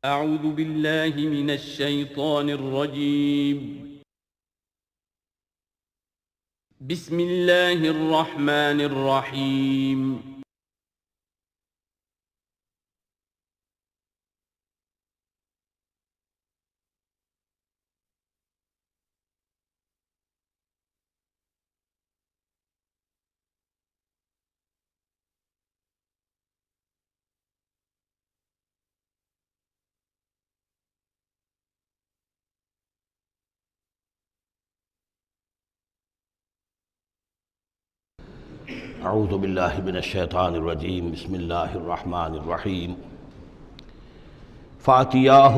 أعوذ بالله من الشيطان الرجيم. بسم الله الرحمن الرحيم. اعوذ باللہ من الشیطان الرجیم بسم اللہ الرحمن الرحیم فاتیاہ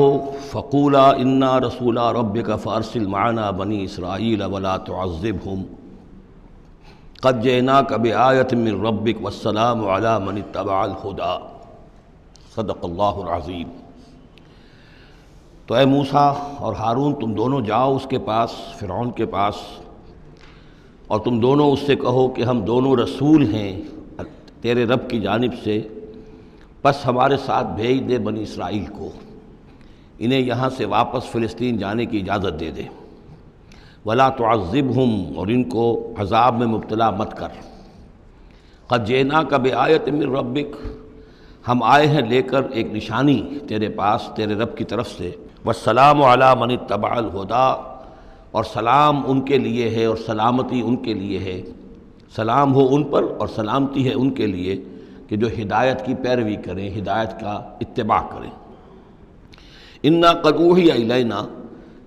فقولا انا رسولا ربک فارسل معنا بنی اسرائیل ولا تعذبہم قد جئناک بآیۃ من ربک والسلام علی من اتبع الہدی صدق اللہ العظیم۔ تو اے موسیٰ اور ہارون، تم دونوں جاؤ اس کے پاس، فرعون کے پاس، اور تم دونوں اس سے کہو کہ ہم دونوں رسول ہیں تیرے رب کی جانب سے، بس ہمارے ساتھ بھیج دے بنی اسرائیل کو، انہیں یہاں سے واپس فلسطین جانے کی اجازت دے دے، ولا تعذبہم، اور ان کو عذاب میں مبتلا مت کر، قد جئناک بآیۃ من ربک، ہم آئے ہیں لے کر ایک نشانی تیرے پاس تیرے رب کی طرف سے، والسلام علی من اتبع الہدی، اور سلام ان کے لیے ہے اور سلامتی ان کے لیے ہے، سلام ہو ان پر اور سلامتی ہے ان کے لیے کہ جو ہدایت کی پیروی کریں، ہدایت کا اتباع کریں۔ انا قد اوحی الینا،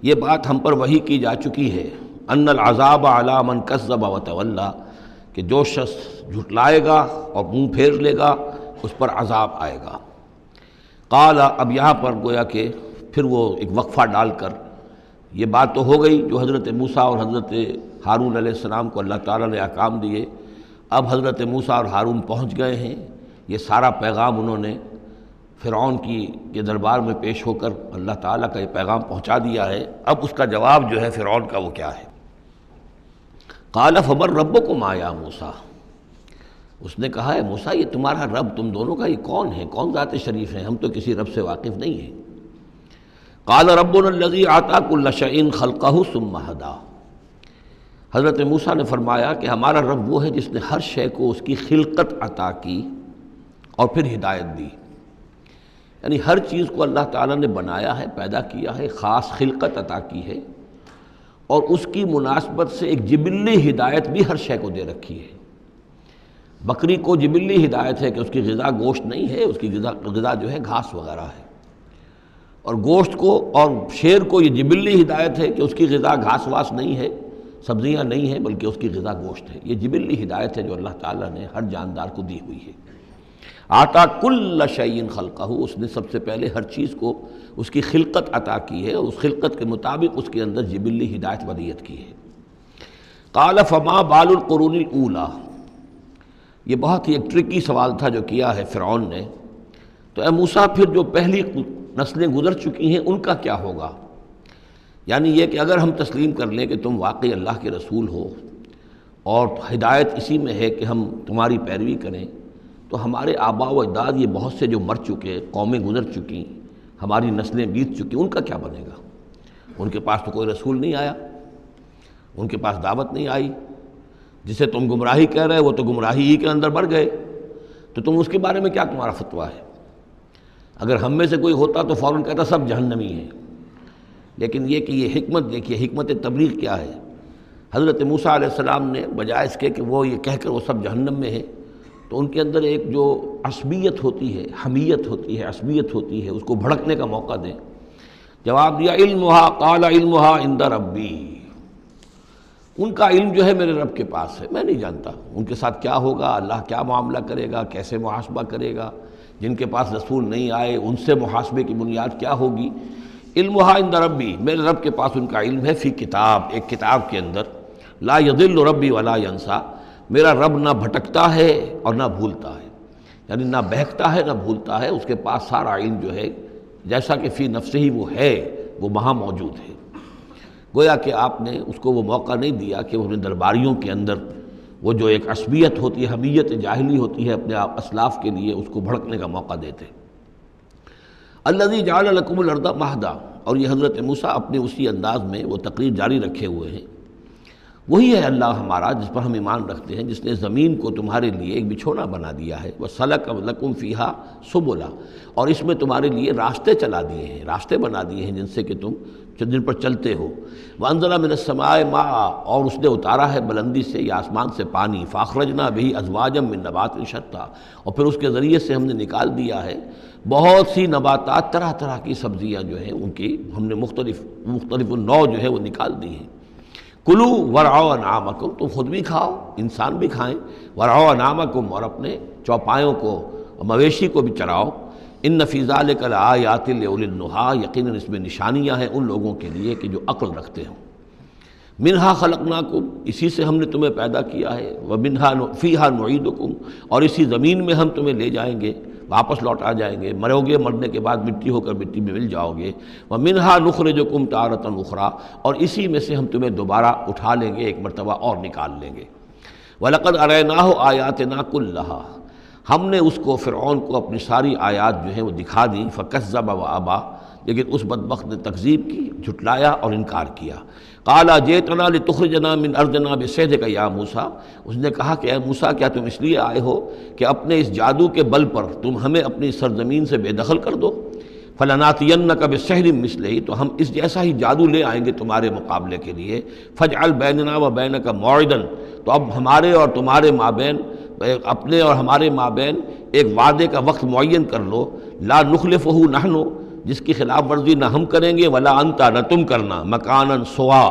یہ بات ہم پر وحی کی جا چکی ہے، ان العذاب علی من کذب وتولی، کہ جو شخص جھٹلائے گا اور منہ پھیر لے گا اس پر عذاب آئے گا۔ قال، اب یہاں پر گویا کہ پھر وہ ایک وقفہ ڈال کر یہ بات تو ہو گئی جو حضرت موسیٰ اور حضرت ہارون علیہ السلام کو اللہ تعالیٰ نے احکام دیے، اب حضرت موسیٰ اور ہارون پہنچ گئے ہیں، یہ سارا پیغام انہوں نے فرعون کے دربار میں پیش ہو کر اللہ تعالیٰ کا یہ پیغام پہنچا دیا ہے۔ اب اس کا جواب جو ہے فرعون کا وہ کیا ہے؟ قال فمن ربکم یا موسیٰ، اس نے کہا ہے موسیٰ یہ تمہارا رب، تم دونوں کا یہ کون ہے، کون ذات شریف ہیں، ہم تو کسی رب سے واقف نہیں ہیں۔ قال ربنا الذی اعطی کل شیء خلقہ ثم ہدی، حضرت موسیٰ نے فرمایا کہ ہمارا رب وہ ہے جس نے ہر شے کو اس کی خلقت عطا کی اور پھر ہدایت دی، یعنی ہر چیز کو اللہ تعالیٰ نے بنایا ہے، پیدا کیا ہے، خاص خلقت عطا کی ہے، اور اس کی مناسبت سے ایک جبلی ہدایت بھی ہر شے کو دے رکھی ہے۔ بکری کو جبلی ہدایت ہے کہ اس کی غذا گوشت نہیں ہے، اس کی غذا جو ہے گھاس وغیرہ ہے، اور گوشت کو اور شیر کو یہ جبلی ہدایت ہے کہ اس کی غذا گھاس واس نہیں ہے، سبزیاں نہیں ہیں، بلکہ اس کی غذا گوشت ہے۔ یہ جبلی ہدایت ہے جو اللہ تعالیٰ نے ہر جاندار کو دی ہوئی ہے۔ آتا کل شیء خلقہ، اس نے سب سے پہلے ہر چیز کو اس کی خلقت عطا کی ہے، اس خلقت کے مطابق اس کے اندر جبلی ہدایت ودیت کی ہے۔ قال فما بال القرون الاولی، یہ بہت ہی ایک ٹرکی سوال تھا جو کیا ہے فرعون نے۔ تو اے موسیٰ پھر جو پہلی نسلیں گزر چکی ہیں ان کا کیا ہوگا؟ یعنی یہ کہ اگر ہم تسلیم کر لیں کہ تم واقعی اللہ کے رسول ہو اور ہدایت اسی میں ہے کہ ہم تمہاری پیروی کریں، تو ہمارے آباء و اجداد یہ بہت سے جو مر چکے، قومیں گزر چکی، ہماری نسلیں بیت چکی، ان کا کیا بنے گا؟ ان کے پاس تو کوئی رسول نہیں آیا، ان کے پاس دعوت نہیں آئی، جسے تم گمراہی کہہ رہے وہ تو گمراہی ہی کے اندر بڑھ گئے، تو تم اس کے بارے میں کیا تمہارا فتویٰ ہے؟ اگر ہم میں سے کوئی ہوتا تو فوراً کہتا سب جہنمی ہیں، لیکن یہ کہ یہ حکمت دیکھیے، حکمت تبلیغ کیا ہے۔ حضرت موسیٰ علیہ السلام نے بجائے اس کے کہ وہ یہ کہہ کر وہ سب جہنم میں ہیں، تو ان کے اندر ایک جو عصبیت ہوتی ہے، حمیت ہوتی ہے، عصبیت ہوتی ہے، اس کو بھڑکنے کا موقع دیں۔ جواب دیا علمھا، قال علمھا عند ربی، ان کا علم جو ہے میرے رب کے پاس ہے، میں نہیں جانتا ان کے ساتھ کیا ہوگا، اللہ کیا معاملہ کرے گا، کیسے محاسبہ کرے گا، جن کے پاس رسول نہیں آئے ان سے محاسبے کی بنیاد کیا ہوگی۔ علمھا عند ربی، میرے رب کے پاس ان کا علم ہے، فی کتاب، ایک کتاب کے اندر، لا یضل ربی ولا ینسیٰ، میرا رب نہ بھٹکتا ہے اور نہ بھولتا ہے، یعنی نہ بہکتا ہے نہ بھولتا ہے، اس کے پاس سارا علم جو ہے جیسا کہ فی نفسہ ہی وہ ہے، وہ وہاں موجود ہے۔ گویا کہ آپ نے اس کو وہ موقع نہیں دیا کہ وہ اپنے درباریوں کے اندر وہ جو ایک عصبیت ہوتی ہے، حمیت جاہلی ہوتی ہے اپنے اسلاف کے لیے، اس کو بھڑکنے کا موقع دیتے۔ الذی جعل لکم الارض مہدا، اور یہ حضرت موسیٰ اپنے اسی انداز میں وہ تقریر جاری رکھے ہوئے ہیں، وہی ہے اللہ ہمارا جس پر ہم ایمان رکھتے ہیں، جس نے زمین کو تمہارے لیے ایک بچھونا بنا دیا ہے، وَسَلَكَ لَكُمْ فِيهَا سُبُلًا، اور اس میں تمہارے لیے راستے چلا دیے ہیں، راستے بنا دیے ہیں جن سے کہ تم جن پر چلتے ہو، وَأَنزَلَ مِنَ السَّمَاءِ مَاءً، اور اس نے اتارا ہے بلندی سے یا آسمان سے پانی، فَأَخْرَجْنَا بِهِ أَزْوَاجًا مِّن نَبَاتٍ شَتَّىٰ، اور پھر اس کے ذریعے سے ہم نے نکال دیا ہے بہت سی نباتات، طرح طرح کی سبزیاں جو ہیں ان کی ہم نے مختلف النوع جو ہے وہ نکال دی ہیں۔ کلو ورعوا انعامکم، تم خود بھی کھاؤ، انسان بھی کھائیں، ورعوا انعامکم، اور اپنے چوپایوں کو مویشی کو بھی چراؤ، ان فی ذلک لآیات لأولی النہیٰ، یقیناً اس میں نشانیاں ہیں ان لوگوں کے لیے کہ جو عقل رکھتے ہوں۔ منہا خلقناکم، اسی سے ہم نے تمہیں پیدا کیا ہے، ومنہا فیہا نعیدکم، اور اسی زمین میں ہم تمہیں لے جائیں گے، واپس لوٹا جائیں گے، مرو گے، مرنے کے بعد مٹی ہو کر مٹی میں مل جاؤ گے، ومنہا نخرجکم تارۃ اخری، اور اسی میں سے ہم تمہیں دوبارہ اٹھا لیں گے، ایک مرتبہ اور نکال لیں گے۔ وَلَقَدْ أَرَيْنَاهُ آيَاتِنَا كُلَّهَا، ہم نے اس کو فرعون کو اپنی ساری آیات جو ہیں وہ دکھا دی، فَكَذَّبَ وَأَبَىٰ، لیکن اس بدبخت نے تکذیب کی، جھٹلایا اور انکار کیا۔ قَالَ جِئْتَنَا لِتُخْرِجَنَا مِنْ أَرْضِنَا بِسِحْرِكَ يَا موسیٰ، اس نے کہا کہ اے موسیٰ کیا تم اس لیے آئے ہو کہ اپنے اس جادو کے بل پر تم ہمیں اپنی سرزمین سے بے دخل کر دو؟ فَلَنَأْتِيَنَّكَ بِسِحْرٍ مِّثْلِهِ، تو ہم اس جیسا ہی جادو لے آئیں گے تمہارے مقابلے کے لیے۔ فَاجْعَلْ بَيْنَنَا وَبَيْنَكَ مَوْعِدًا، تو اب ہمارے اور تمہارے مابین، اپنے اور ہمارے مابین ایک وعدے کا وقت معین کر لو، لا نخلفہ نحن، جس کی خلاف ورزی نہ ہم کریں گے، ولا انتا، نہ تم کرنا، مکاناً سوا،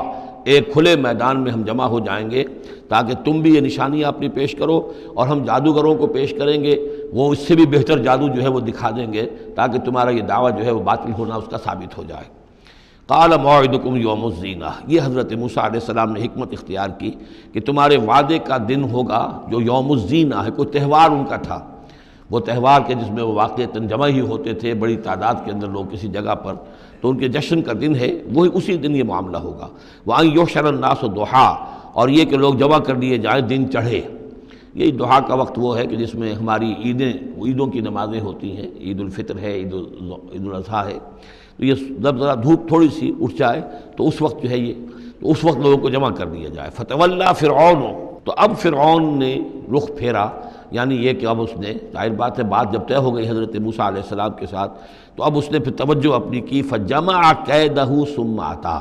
ایک کھلے میدان میں ہم جمع ہو جائیں گے تاکہ تم بھی یہ نشانیاں اپنی پیش کرو اور ہم جادوگروں کو پیش کریں گے، وہ اس سے بھی بہتر جادو جو ہے وہ دکھا دیں گے تاکہ تمہارا یہ دعویٰ جو ہے وہ باطل ہونا اس کا ثابت ہو جائے۔ قال موعدکم یوم الزینہ، یہ حضرت موسیٰ علیہ السلام نے حکمت اختیار کی کہ تمہارے وعدے کا دن ہوگا جو یوم الزینہ ہے، کوئی تہوار ان کا تھا، وہ تہوار کے جس میں وہ واقعتاً جمع ہی ہوتے تھے بڑی تعداد کے اندر لوگ کسی جگہ پر، تو ان کے جشن کا دن ہے، وہی اسی دن یہ معاملہ ہوگا۔ وَأَن يُحْشَرَ النَّاسُ ضُحًى، اور یہ کہ لوگ جمع کر لیے جائیں دن چڑھے۔ یہی دحا کا وقت وہ ہے کہ جس میں ہماری عیدوں کی نمازیں ہوتی ہیں، عید الفطر ہے، عید الاضحیٰ ہے، تو یہ جب ذرا دھوپ تھوڑی سی اٹھ جائے تو اس وقت جو ہے یہ، تو اس وقت لوگوں کو جمع کر دیا جائے۔ فَتَوَلَّىٰ فِرْعَوْنُ، تو اب فرعون نے رخ پھیرا، یعنی یہ کہ اب اس نے، ظاہر بات ہے بات جب طے ہو گئی حضرت موسیٰ علیہ السلام کے ساتھ، تو اب اس نے پھر توجہ اپنی کی، فَجَمَعَ كَيْدَهُ ثُمَّ أَتَىٰ،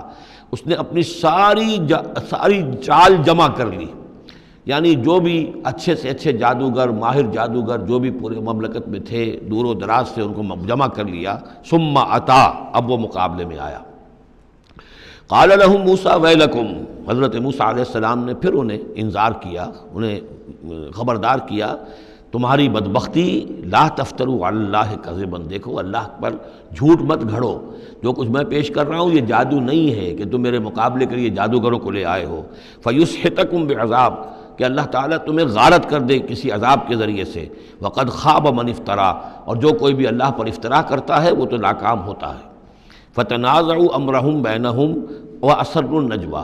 اس نے اپنی ساری چال جمع کر لی، یعنی جو بھی اچھے سے اچھے جادوگر، ماہر جادوگر جو بھی پورے مملکت میں تھے، دور و دراز سے ان کو جمع کر لیا۔ ثُمَّ أَتَىٰ، اب وہ مقابلے میں آیا۔ قال لهم موسیٰ ویلکم، حضرت موسیٰ علیہ السلام نے پھر انہیں انذار کیا، انہیں خبردار کیا، تمہاری بدبختی، لا تفتروا علی اللہ کذبا، دیکھو اللہ پر جھوٹ مت گھڑو، جو کچھ میں پیش کر رہا ہوں یہ جادو نہیں ہے کہ تم میرے مقابلے کے لیے جادوگروں کو لے آئے ہو۔ فیسحتکم بعذاب، کہ اللہ تعالیٰ تمہیں غارت کر دے کسی عذاب کے ذریعے سے۔ وقد خاب من افترا، اور جو کوئی بھی اللہ پر افترا کرتا ہے وہ تو ناکام ہوتا ہے۔ فتنازعوا امرهم بینہم واسروا النجویٰ،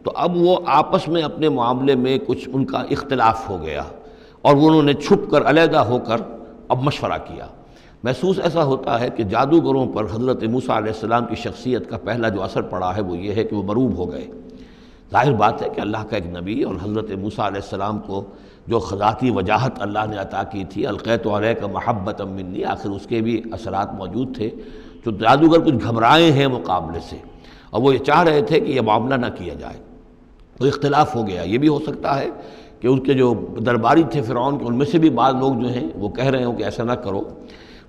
تو اب وہ آپس میں اپنے معاملے میں کچھ ان کا اختلاف ہو گیا اور انہوں نے چھپ کر، علیحدہ ہو کر اب مشورہ کیا۔ محسوس ایسا ہوتا ہے کہ جادوگروں پر حضرت موسیٰ علیہ السلام کی شخصیت کا پہلا جو اثر پڑا ہے وہ یہ ہے کہ وہ مروب ہو گئے۔ ظاہر بات ہے کہ اللہ کا ایک نبی اور حضرت موسیٰ علیہ السلام کو جو ذاتی وجاہت اللہ نے عطا کی تھی، القیت علیک محبۃ منی، آخر اس کے بھی اثرات موجود تھے، تو جادوگر کچھ گھبرائے ہیں مقابلے سے اور وہ یہ چاہ رہے تھے کہ یہ معاملہ نہ کیا جائے، تو اختلاف ہو گیا۔ یہ بھی ہو سکتا ہے کہ ان کے جو درباری تھے فرعون کے، ان میں سے بھی بعض لوگ جو ہیں وہ کہہ رہے ہوں کہ ایسا نہ کرو۔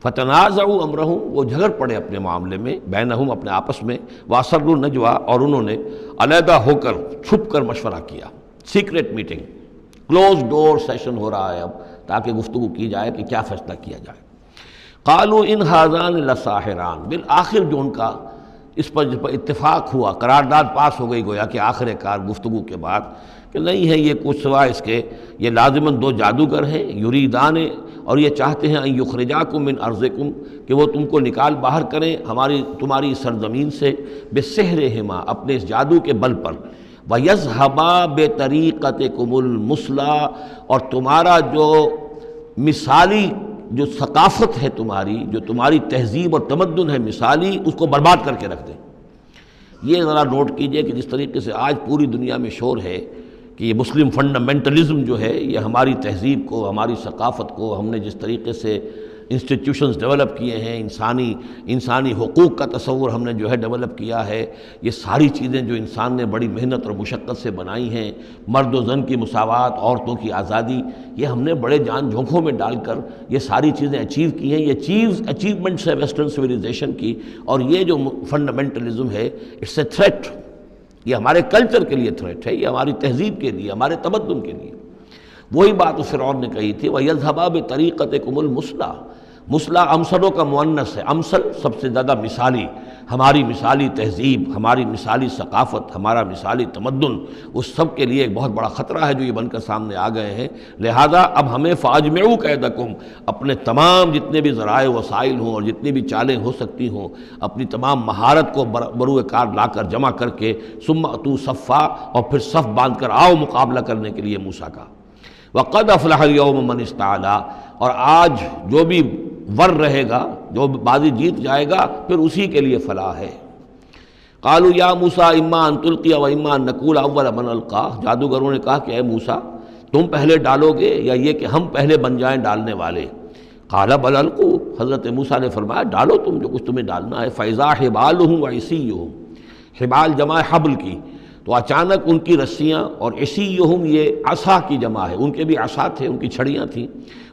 فتنازعوا امرهم، وہ جھگڑ پڑے اپنے معاملے میں، بینہم، اپنے آپس میں، واسروا النجویٰ، اور انہوں نے علیحدہ ہو کر چھپ کر مشورہ کیا، سیکریٹ میٹنگ، کلوز ڈور سیشن ہو رہا ہے اب، تاکہ گفتگو کی جائے کہ کیا فیصلہ کیا جائے۔ قالوا ان ھذان لساحران، بالآخر جو ان کا اس پر اتفاق ہوا، قرارداد پاس ہو گئی گویا کہ آخر کار گفتگو کے بعد، کہ نہیں ہے یہ کچھ سوائے اس کے، یہ لازماً دو جادوگر ہیں، یریدان، اور یہ چاہتے ہیں ان یخرجاکم من ارضکم، کہ وہ تم کو نکال باہر کریں تمہاری سرزمین سے، بسحرہما، اپنے اس جادو کے بل پر، ویذھبا بطریقتکم المثلی، اور تمہارا جو مثالی جو ثقافت ہے تمہاری، جو تمہاری تہذیب اور تمدن ہے مثالی، اس کو برباد کر کے رکھ دیں۔ یہ ذرا نوٹ کیجئے کہ جس طریقے سے آج پوری دنیا میں شور ہے کہ یہ مسلم فنڈامنٹلزم جو ہے یہ ہماری تہذیب کو، ہماری ثقافت کو، ہم نے جس طریقے سے انسٹیٹیوشنز ڈیولپ کیے ہیں، انسانی حقوق کا تصور ہم نے جو ہے ڈیولپ کیا ہے، یہ ساری چیزیں جو انسان نے بڑی محنت اور مشقت سے بنائی ہیں، مرد و زن کی مساوات، عورتوں کی آزادی، یہ ہم نے بڑے جان جھونکوں میں ڈال کر یہ ساری چیزیں اچیو کی ہیں۔ یہ اچیومنٹس ہے ویسٹرن سویلائزیشن کی، اور یہ جو فنڈامنٹلزم ہے اٹس اے تھریٹ، یہ ہمارے کلچر کے لیے تھریٹ ہے، یہ ہماری تہذیب کے لیے، ہمارے تمدن کے لیے۔ وہی بات فرعون نے کہی تھی، وَيَذْهَبَا بِطَرِيقَتِكُمُ الْمُثْلَىٰ، مثلا امثلوں کا مؤنث ہے، امثل سب سے زیادہ مثالی، ہماری مثالی تہذیب، ہماری مثالی ثقافت، ہمارا مثالی تمدن، اس سب کے لیے ایک بہت بڑا خطرہ ہے جو یہ بن کر سامنے آ گئے ہیں۔ لہذا اب ہمیں فَأَجْمِعُوا كَيْدَكُمْ، اپنے تمام جتنے بھی ذرائع وسائل ہوں اور جتنی بھی چالیں ہو سکتی ہوں، اپنی تمام مہارت کو بروئے کار لا کر جمع کر کے ثُمَّ أْتُوا صَفًّا، اور پھر صف باندھ کر آؤ مقابلہ کرنے کے لیے موسیٰ کا۔ وَقَدْ أَفْلَحَ الْيَوْمَ مَنِ اسْتَعْلَىٰ، اور آج جو بھی ور رہے گا، جو بازی جیت جائے گا، پھر اسی کے لیے فلاح ہے۔ قالوا یا موسیٰ اما ان تلقی و اما ان نکون اول من القا، جادوگروں نے کہا کہ اے موسیٰ تم پہلے ڈالو گے یا یہ کہ ہم پہلے بن جائیں ڈالنے والے؟ قال بل القوا، حضرت موسیٰ نے فرمایا ڈالو تم جو کچھ تمہیں ڈالنا ہے۔ فاذا حبالهم وعصیهم، حبال جمع حبل کی، تو اچانک ان کی رسیاں، اور عصیہم یہ عصا کی جمع ہے، ان کے بھی عصا تھے، ان کی چھڑیاں تھیں،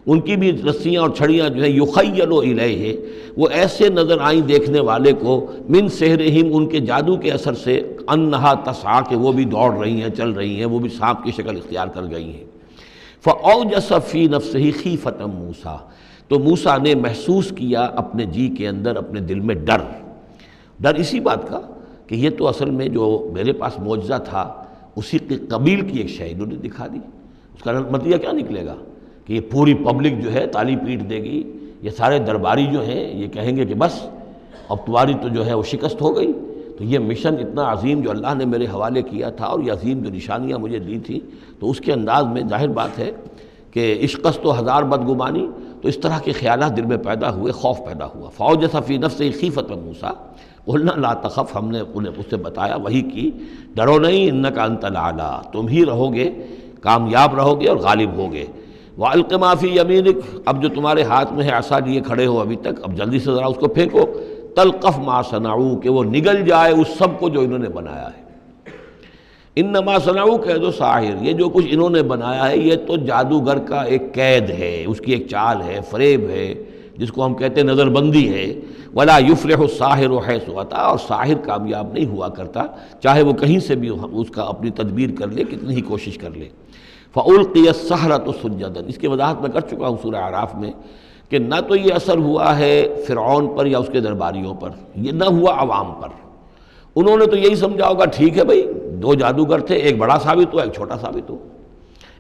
ان کی بھی رسیاں اور چھڑیاں جو ہے یخیل الیہ، وہ ایسے نظر آئیں دیکھنے والے کو، من سحرہم، ان کے جادو کے اثر سے، انہا تسعی، کہ وہ بھی دوڑ رہی ہیں، چل رہی ہیں، وہ بھی سانپ کی شکل اختیار کر گئی ہیں۔ فاوجس فی نفسہ خیفۃ موسیٰ، تو موسیٰ نے محسوس کیا اپنے جی کے اندر، اپنے دل میں ڈر اسی بات کا کہ یہ تو اصل میں جو میرے پاس معجزہ تھا اسی کے قبیل کی ایک شے انہوں نے دکھا دی۔ اس کا نتیجہ کیا نکلے گا کہ یہ پوری پبلک جو ہے تالی پیٹ دے گی، یہ سارے درباری جو ہیں یہ کہیں گے کہ بس اب تمہاری تو جو ہے وہ شکست ہو گئی۔ تو یہ مشن اتنا عظیم جو اللہ نے میرے حوالے کیا تھا، اور یہ عظیم جو نشانیاں مجھے دی تھی، تو اس کے انداز میں ظاہر بات ہے کہ عشقست و ہزار بدگمانی، تو اس طرح کے خیالات دل میں پیدا ہوئے، خوف پیدا ہوا۔ فاوجس فی نفسہ خیفۃ موسیٰ قلنا لا تخف، ہم نے انہیں اس سے بتایا، وہی کی، ڈرو نہیں، انک انت الاعلیٰ، تم ہی رہو گے، کامیاب رہو گے اور غالب ہوگے۔ وَأَلْقِ مَا فِي يَمِينِكَ، اب جو تمہارے ہاتھ میں ہے عصا لیے کھڑے ہو ابھی تک، اب جلدی سے ذرا اس کو پھینکو، تلقف ما صنعوا، کہ وہ نگل جائے اس سب کو جو انہوں نے بنایا ہے۔ انما صنعوا کید ساحر، یہ جو کچھ انہوں نے بنایا ہے یہ تو جادوگر کا ایک قید ہے، اس کی ایک چال ہے، فریب ہے، جس کو ہم کہتے ہیں نظر بندی ہے۔ ولا یفلح الساحر حیث اتی، اور ساحر کامیاب نہیں ہوا کرتا چاہے وہ کہیں سے بھی اس کا اپنی تدبیر کر لے، کتنی ہی کوشش کر لے۔ فَأُلْقِيَ السَّحَرَةُ سُجَّدًا، اس کی وضاحت میں کر چکا ہوں سورہ اعراف میں کہ نہ تو یہ اثر ہوا ہے فرعون پر یا اس کے درباریوں پر، یہ نہ ہوا عوام پر۔ انہوں نے تو یہی سمجھا ہوگا ٹھیک ہے بھائی، دو جادوگر تھے، ایک بڑا ثابت ہوا، ایک چھوٹا ثابت ہوا۔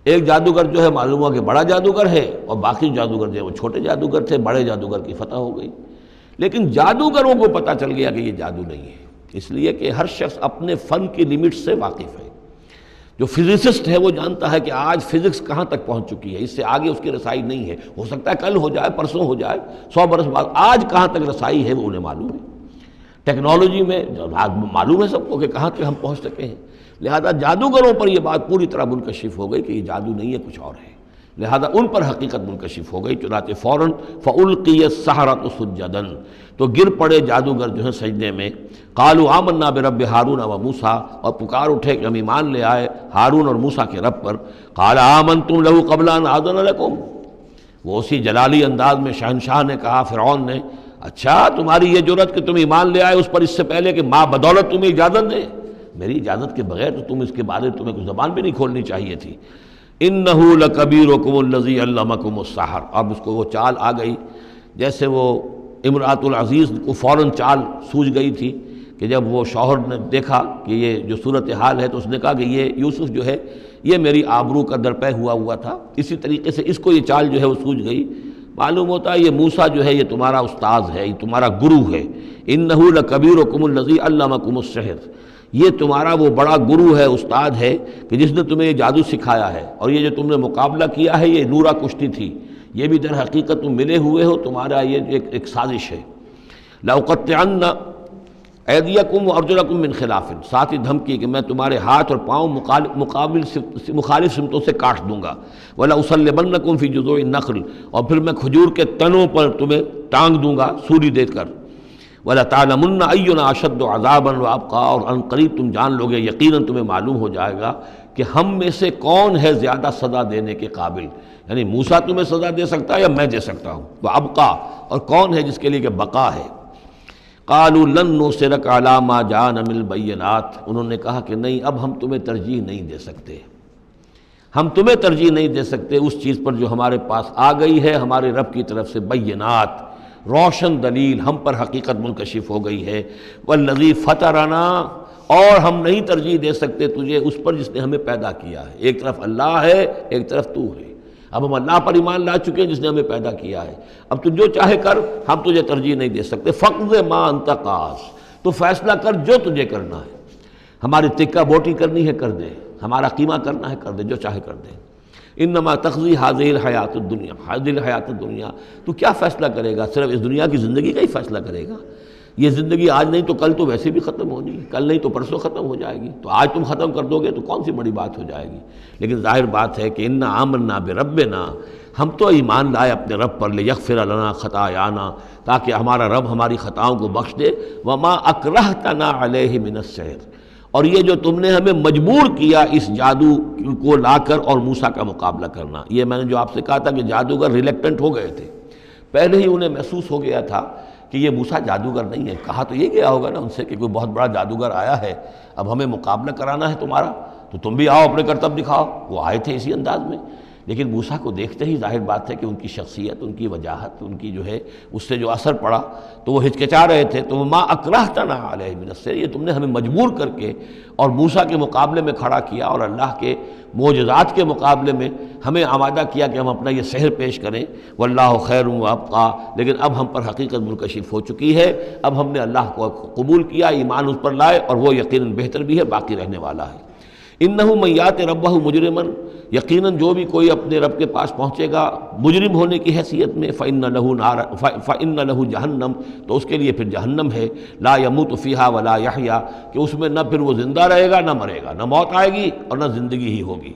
ایک جادوگر جو ہے معلوم ہوا کہ بڑا جادوگر ہے، اور باقی جادوگر جو ہے وہ چھوٹے جادوگر تھے، بڑے جادوگر کی فتح ہو گئی۔ لیکن جادوگروں کو پتہ چل گیا کہ یہ جادو نہیں ہے، اس لیے کہ ہر شخص اپنے فن کی لیمٹ سے واقف ہے۔ جو فزسسٹ ہے وہ جانتا ہے کہ آج فزکس کہاں تک پہنچ چکی ہے، اس سے آگے اس کی رسائی نہیں ہے، ہو سکتا ہے کل ہو جائے، پرسوں ہو جائے، 100 برس بعد، آج کہاں تک رسائی ہے وہ انہیں معلوم ہے۔ ٹیکنالوجی میں معلوم ہے سب کو کہ کہاں تک ہم پہنچ سکے ہیں، لہذا جادوگروں پر یہ بات پوری طرح منکشف ہو گئی کہ یہ جادو نہیں ہے، کچھ اور ہے، لہذا ان پر حقیقت منکشف ہو گئی۔ چنانچہ فوراً فَأُلْقِيَ السَّحَرَةُ سُجَّدًا، تو گر پڑے جادوگر جو ہیں سجدے میں۔ قالوا آمنا برب ہارون و موسیٰ، اور پکار اٹھے کہ ہم ایمان لے آئے ہارون اور موسیٰ کے رب پر۔ قال آمنتم لہ قبل ان آذن لکم، وہ اسی جلالی انداز میں شہنشاہ نے کہا، فرعون نے، اچھا تمہاری یہ جرت کہ تم ایمان لے آئے اس پر اس سے پہلے کہ ماں بدولت تمہیں اجازت دے، میری اجازت کے بغیر تو تم اس کے بارے تمہیں کچھ زبان بھی نہیں کھولنی چاہیے تھی۔ انہ لکبیرکم الذی علمکم السحر، اب اس کو وہ چال آ گئی، جیسے وہ امرأۃ العزیز کو فوراً چال سوجھ گئی تھی کہ جب وہ شوہر نے دیکھا کہ یہ جو صورتحال ہے تو اس نے کہا کہ یہ یوسف جو ہے یہ میری آبرو کا درپے ہوا تھا، اسی طریقے سے اس کو یہ چال جو ہے وہ سوجھ گئی۔ معلوم ہوتا ہے یہ موسیٰ جو ہے یہ تمہارا استاذ ہے، یہ تمہارا گرو ہے۔ انہ لکبیرکم الذی علمکم السحر، یہ تمہارا وہ بڑا گرو ہے، استاد ہے کہ جس نے تمہیں یہ جادو سکھایا ہے، اور یہ جو تم نے مقابلہ کیا ہے یہ نورا کشتی تھی، یہ بھی در حقیقت تم ملے ہوئے ہو، تمہارا یہ ایک سازش ہے۔ لَأُقَطِّعَنَّ أَيْدِيَكُمْ وَأَرْجُلَكُمْ مِنْ خِلَافٍ، ساتھ ہی دھمکی کہ میں تمہارے ہاتھ اور پاؤں مخالف سمتوں سے کاٹ دوں گا۔ وَلَأُصَلِّبَنَّكُمْ فِي جُذُوعِ النَّخْلِ، اور پھر میں کھجور کے تنوں پر تمہیں ٹانگ دوں گا سولی دے کر۔ وَلَتَعْلَمُنَّ أَيُّنَا أَشَدُّ عَذَابًا وَأَبْقَىٰ، اور ان قریب تم جان لوگے، یقیناً تمہیں معلوم ہو جائے گا کہ ہم میں سے کون ہے زیادہ سزا دینے کے قابل، یعنی موسیٰ تمہیں سزا دے سکتا ہے یا میں دے سکتا ہوں، وَأَبْقَىٰ، اور کون ہے جس کے لیے کہ بقا ہے۔ قَالُوا لَن نُّؤْثِرَكَ عَلَىٰ مَا جَاءَنَا مِنَ الْبَيِّنَاتِ، انہوں نے کہا کہ نہیں، اب ہم تمہیں ترجیح نہیں دے سکتے، ہم تمہیں ترجیح نہیں دے سکتے اس چیز پر جو ہمارے پاس آ گئی ہے ہمارے رب کی طرف سے، بینات، روشن دلیل ہم پر حقیقت منکشف ہو گئی ہے۔ والذی فطرنا، اور ہم نہیں ترجیح دے سکتے تجھے اس پر جس نے ہمیں پیدا کیا ہے، ایک طرف اللہ ہے ایک طرف تو ہے، اب ہم اللہ پر ایمان لا چکے ہیں جس نے ہمیں پیدا کیا ہے، اب تو جو چاہے کر، ہم تجھے ترجیح نہیں دے سکتے۔ فقض ما انت قاض، تو فیصلہ کر جو تجھے کرنا ہے، ہماری تکہ بوٹی کرنی ہے کر دے، ہمارا قیمہ کرنا ہے کر دے، جو چاہے کر دے۔ انما تقضی هذه الحیات الدنیا، هذه الحیات الدنیا، تو کیا فیصلہ کرے گا؟ صرف اس دنیا کی زندگی کا ہی فیصلہ کرے گا؟ یہ زندگی آج نہیں تو کل تو ویسے بھی ختم ہونی ہے، کل نہیں تو پرسوں ختم ہو جائے گی، تو آج تم ختم کر دو گے تو کون سی بڑی بات ہو جائے گی؟ لیکن ظاہر بات ہے کہ انا آمنا بربنا، ہم تو ایمان لائے اپنے رب پر، لیغفر لنا خطایانا، تاکہ ہمارا رب ہماری خطاؤں کو بخش دے، وما اکرہتنا علیہ من السحر، اور یہ جو تم نے ہمیں مجبور کیا اس جادو کو لا کر اور موسیٰ کا مقابلہ کرنا، یہ میں نے جو آپ سے کہا تھا کہ جادوگر ریلیکٹنٹ ہو گئے تھے، پہلے ہی انہیں محسوس ہو گیا تھا کہ یہ موسیٰ جادوگر نہیں ہے، کہا تو یہ گیا ہوگا نا ان سے کہ کوئی بہت بڑا جادوگر آیا ہے، اب ہمیں مقابلہ کرانا ہے تمہارا، تو تم بھی آؤ اپنے کرتب دکھاؤ۔ وہ آئے تھے اسی انداز میں، لیکن موسیٰ کو دیکھتے ہی ظاہر بات ہے کہ ان کی شخصیت، ان کی وجاہت، ان کی جو ہے اس سے جو اثر پڑا تو وہ ہچکچا رہے تھے، تو ما اکرہتنا علیہ من السحر، یہ تم نے ہمیں مجبور کر کے اور موسیٰ کے مقابلے میں کھڑا کیا اور اللہ کے معجزات کے مقابلے میں ہمیں آمادہ کیا کہ ہم اپنا یہ سحر پیش کریں۔ واللہ خیر وابقیٰ، لیکن اب ہم پر حقیقت منکشف ہو چکی ہے، اب ہم نے اللہ کو قبول کیا، ایمان اس پر لائے، اور وہ یقیناً بہتر بھی ہے، باقی رہنے والا ہے۔ انہ من یات ربہ مجرما، یقیناً جو بھی کوئی اپنے رب کے پاس پہنچے گا مجرم ہونے کی حیثیت میں، فإن لہ جہنم، تو اس کے لیے پھر جہنم ہے، لا یموت فیہا ولا یحیا، کہ اس میں نہ پھر وہ زندہ رہے گا نہ مرے گا، نہ موت آئے گی اور نہ زندگی ہی ہوگی۔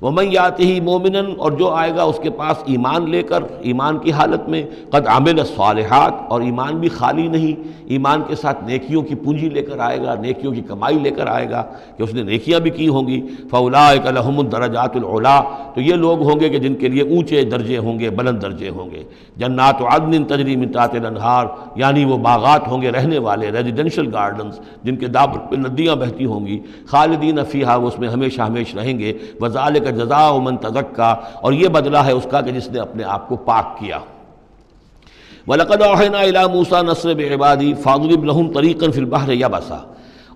ومن یاتہ مومنا، اور جو آئے گا اس کے پاس ایمان لے کر، ایمان کی حالت میں، قد عمل الصالحات، اور ایمان بھی خالی نہیں، ایمان کے ساتھ نیکیوں کی پونجی لے کر آئے گا، نیکیوں کی کمائی لے کر آئے گا کہ اس نے نیکیاں بھی کی ہوں گی، فاولئک لہم الدرجات العلی، تو یہ لوگ ہوں گے کہ جن کے لیے اونچے درجے ہوں گے، بلند درجے ہوں گے۔ جنات عدن تجری من تحتها الانہار، یعنی وہ باغات ہوں گے رہنے والے، ریزیڈینشل گارڈنز جن کے دامن پہ ندیاں بہتی ہوں گی، خالدین فیہا، وہ اس میں ہمیشہ ہمیش رہیں گے، وذالک جزاء من تزکا، اور یہ بدلہ ہے اس کا کہ جس نے اپنے آپ کو پاک کیا۔ وَلَقَدْ أَوْحَيْنَا إِلَىٰ مُوسَىٰ نَصْرَ بِعِبَادِي فَاضْرِبْ لَهُمْ طَرِيقًا فِي الْبَحْرِ يَبَسًا،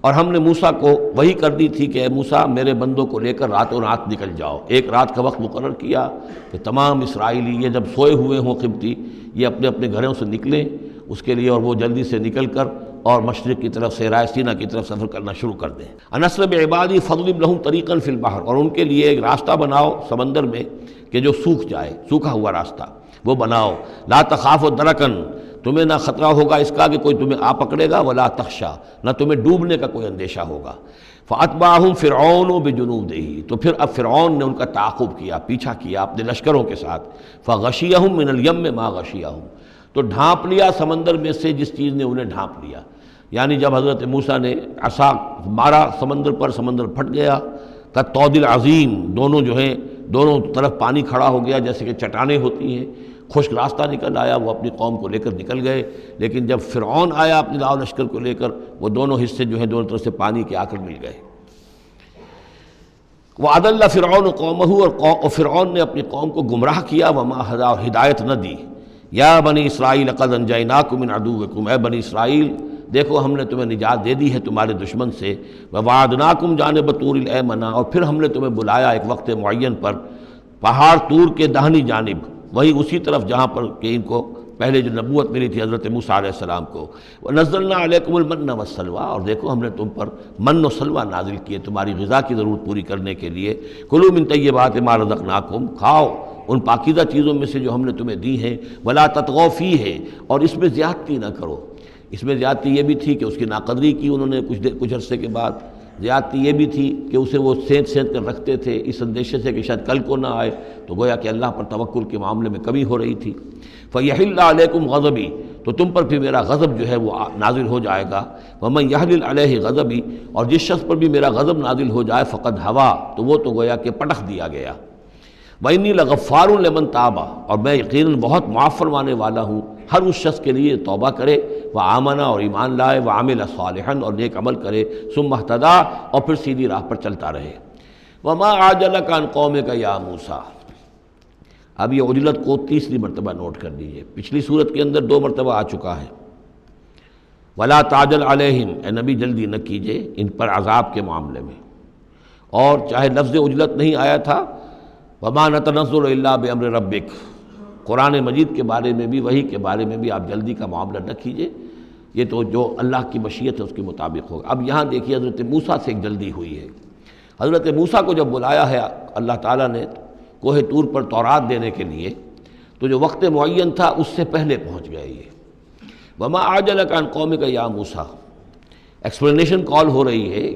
اور ہم نے موسیٰ کو وہی کر دی تھی کہ اے موسیٰ میرے بندوں کو لے کر راتوں رات نکل جاؤ، ایک رات کا وقت مقرر کیا کہ تمام اسرائیلی یہ جب سوئے ہوئے ہوں قبطی، یہ اپنے اپنے گھروں سے نکلیں اس کے لیے، اور وہ جلدی سے نکل کر اور مشرق کی طرف سے رائے سینا کی طرف سفر کرنا شروع کر دیں۔ نصر بعبادی فضرب لہم طریقا فی البحر، اور ان کے لیے ایک راستہ بناؤ سمندر میں کہ جو سوکھ جائے، سوکھا ہوا راستہ وہ بناؤ۔ لا تخاف درکن، تمہیں نہ خطرہ ہوگا اس کا کہ کوئی تمہیں آ پکڑے گا، ولا تخشا، نہ تمہیں ڈوبنے کا کوئی اندیشہ ہوگا۔ فاتبعہم فرعون بجنودہ، تو پھر اب فرعون نے ان کا تعاقب کیا، پیچھا کیا اپنے لشکروں کے ساتھ، فغشیہم من الیم ما غشیہم، تو ڈھانپ لیا سمندر میں سے جس چیز نے انہیں ڈھانپ لیا، یعنی جب حضرت موسیٰ نے عصا مارا سمندر پر، سمندر پھٹ گیا، کالطود العظیم، دونوں جو ہیں دونوں طرف پانی کھڑا ہو گیا جیسے کہ چٹانیں ہوتی ہیں، خشک راستہ نکل آیا، وہ اپنی قوم کو لے کر نکل گئے۔ لیکن جب فرعون آیا اپنے لاؤ لشکر کو لے کر، وہ دونوں حصے جو ہیں دونوں طرف سے پانی کے آ کر مل گئے۔ وَأَضَلَّ فِرْعَوْنُ قَوْمَهُ، اور فرعون نے اپنی قوم کو گمراہ کیا، وَمَا هَدَىٰ، اور ہدایت نہ دی۔ یا بنی اسرائیل قد انجیناکم من عدوکم، اے بنی اسرائیل دیکھو ہم نے تمہیں نجات دے دی ہے تمہارے دشمن سے، ووعدناکم جانب طور الایمن، اور پھر ہم نے تمہیں بلایا ایک وقت معین پر پہاڑ طور کے داہنی جانب، وہی اسی طرف جہاں پر کہ ان کو پہلے جو نبوت ملی تھی حضرت موسیٰ علیہ السلام کو۔ وَنَزَّلْنَا عَلَيْكُمُ الْمَنَّ وَالسَّلْوَىٰ، اور دیکھو ہم نے تم پر من و سلوہ نازل کیے تمہاری غذا کی ضرورت پوری کرنے کے لیے۔ کُلُوا مِن طَیِّبَاتِ مَا رَزَقْنَاکُمْ، کھاؤ ان پاکیزہ چیزوں میں سے جو ہم نے تمہیں دی ہیں، ولا تطغوا فیہ، اور اس میں زیادتی نہ کرو۔ اس میں زیادتی یہ بھی تھی کہ اس کی ناقدری کی انہوں نے کچھ عرصے کے بعد، زیادتی یہ بھی تھی کہ اسے وہ سینت کر رکھتے تھے اس اندیشے سے کہ شاید کل کو نہ آئے، تو گویا کہ اللہ پر توکل کے معاملے میں کمی ہو رہی تھی۔ فَيَحِلَّ عَلَيْكُمْ غَضَبِي، تو تم پر بھی میرا غضب جو ہے وہ نازل ہو جائے گا۔ وَمَنْ يَحْلِلْ عَلَيْهِ غَضَبِي، اور جس شخص پر بھی میرا غضب نازل ہو جائے فقد ہوا، تو وہ تو گویا کہ پٹخ دیا گیا۔ وَإِنِّي لَغَفَّارٌ لِمَنْ تَابَ، اور میں یقیناً بہت معاف فرمانے والا ہوں ہر اس شخص کے لیے توبہ کرے، وآمن، اور ایمان لائے، وعمل صالحا، اور نیک عمل کرے، ثم اہتدی، اور پھر سیدھی راہ پر چلتا رہے۔ وما عجلک عن قومک یا موسیٰ، اب یہ عجلت کو تیسری مرتبہ نوٹ کر لیجیے، پچھلی صورت کے اندر 2 مرتبہ آ چکا ہے۔ ولا تعجل علیہم، اے نبی جلدی نہ کیجیے ان پر عذاب کے معاملے میں، اور چاہے لفظ عجلت نہیں آیا تھا، وما نتنزل الا بامر ربک، قرآن مجید کے بارے میں بھی، وحی کے بارے میں بھی آپ جلدی کا معاملہ نہ کیجیے، یہ تو جو اللہ کی مشیت ہے اس کے مطابق ہوگا۔ اب یہاں دیکھیے حضرت موسیٰ سے ایک جلدی ہوئی ہے۔ حضرت موسیٰ کو جب بلایا ہے اللہ تعالیٰ نے کوہ طور پر تورات دینے کے لیے، تو جو وقت معین تھا اس سے پہلے پہنچ گئے یہ۔ وما عجلک عن قومک یا موسیٰ، ایکسپلینیشن کال ہو رہی ہے،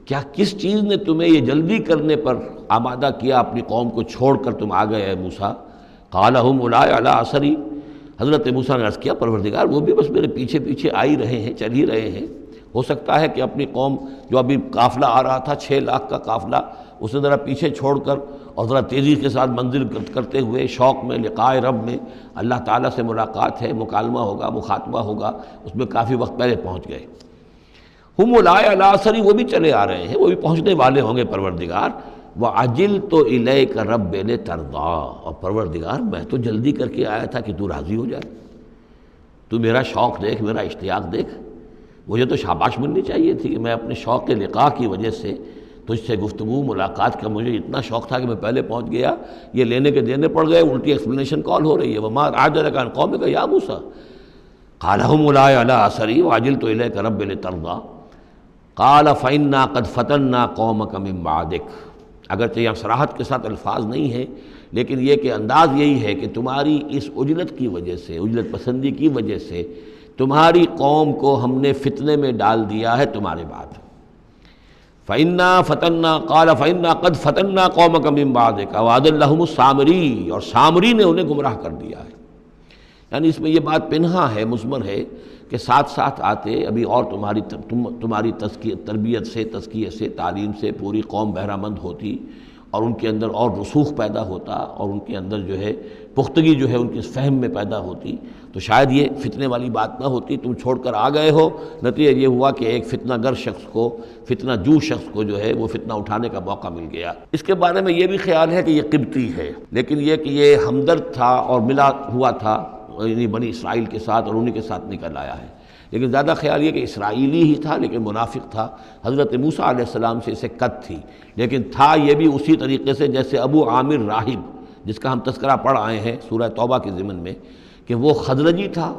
کیا کس چیز نے تمہیں یہ جلدی کرنے پر آمادہ کیا، اپنی قوم کو چھوڑ کر تم آ گئے اے موسیٰ؟ قال هم اولئک علی اثری، حضرت موسیٰ نے عرض کیا پروردگار وہ بھی بس میرے پیچھے پیچھے آ ہی رہے ہیں، چل ہی رہے ہیں۔ ہو سکتا ہے کہ اپنی قوم جو ابھی قافلہ آ رہا تھا 6 لاکھ کا قافلہ، اسے ذرا پیچھے چھوڑ کر اور ذرا تیزی کے ساتھ منزل کرتے ہوئے شوق میں لقاء رب میں، اللہ تعالیٰ سے ملاقات ہے، مکالمہ ہوگا، مخاطبہ ہوگا، اس میں کافی وقت پہلے پہنچ گئے۔ ہم اولئک علی اثری، وہ بھی چلے آ رہے ہیں، وہ بھی پہنچنے والے ہوں گے پروردگار۔ وَعَجِلْتُ إِلَيْكَ رَبِّ لِتَرْضَىٰ، اور پروردگار میں تو جلدی کر کے آیا تھا کہ تو راضی ہو جائے، تو میرا شوق دیکھ، میرا اشتیاق دیکھ۔ مجھے تو شاباش ملنی چاہیے تھی کہ میں اپنے شوق لقاء کی وجہ سے تجھ سے گفتگو ملاقات کا مجھے اتنا شوق تھا کہ میں پہلے پہنچ گیا، یہ لینے کے دینے پڑ گئے، الٹی ایکسپلینیشن کال ہو رہی ہے۔ وما عجلک عن قومک یا موسیٰ قال هم اولئک علی اثری وعجلت الیک رب لترضیٰ قال فإنا قد فتنا قومک من بعدک، اگرچہ یہاں صراحت کے ساتھ الفاظ نہیں ہیں، لیکن یہ کہ انداز یہی ہے کہ تمہاری اس عجلت کی وجہ سے، عجلت پسندی کی وجہ سے تمہاری قوم کو ہم نے فتنے میں ڈال دیا ہے تمہارے بعد۔ فَإِنَّا فَتَنَّا قَالَ فَإِنَّا قَدْ فَتَنَّا قَوْمَكَ مِن بَعْدِكَ وَأَضَلَّهُمُ السَّامِرِيُّ، اور سامری نے انہیں گمراہ کر دیا ہے۔ یعنی اس میں یہ بات پنہا ہے، مضمر ہے کہ ساتھ ساتھ آتے ابھی اور تمہاری تربیت سے، تزکیے سے، تعلیم سے پوری قوم بہرہ مند ہوتی، اور ان کے اندر اور رسوخ پیدا ہوتا، اور ان کے اندر جو ہے پختگی جو ہے ان کے فہم میں پیدا ہوتی، تو شاید یہ فتنے والی بات نہ ہوتی۔ تم چھوڑ کر آ گئے ہو، نتیجہ یہ ہوا کہ ایک فتنہ گر شخص کو، فتنہ جو شخص کو جو ہے وہ فتنہ اٹھانے کا موقع مل گیا۔ اس کے بارے میں یہ بھی خیال ہے کہ یہ قبطی ہے، لیکن یہ کہ یہ ہمدرد تھا اور ملا ہوا تھا یعنی بنی اسرائیل کے ساتھ، اور انہی کے ساتھ نکل آیا ہے، لیکن زیادہ خیال یہ کہ اسرائیلی ہی تھا لیکن منافق تھا۔ حضرت موسیٰ علیہ السلام سے اسے قد تھی، لیکن تھا یہ بھی اسی طریقے سے جیسے ابو عامر راہب، جس کا ہم تذکرہ پڑھ آئے ہیں سورہ توبہ کے ضمن میں، کہ وہ خزرجی تھا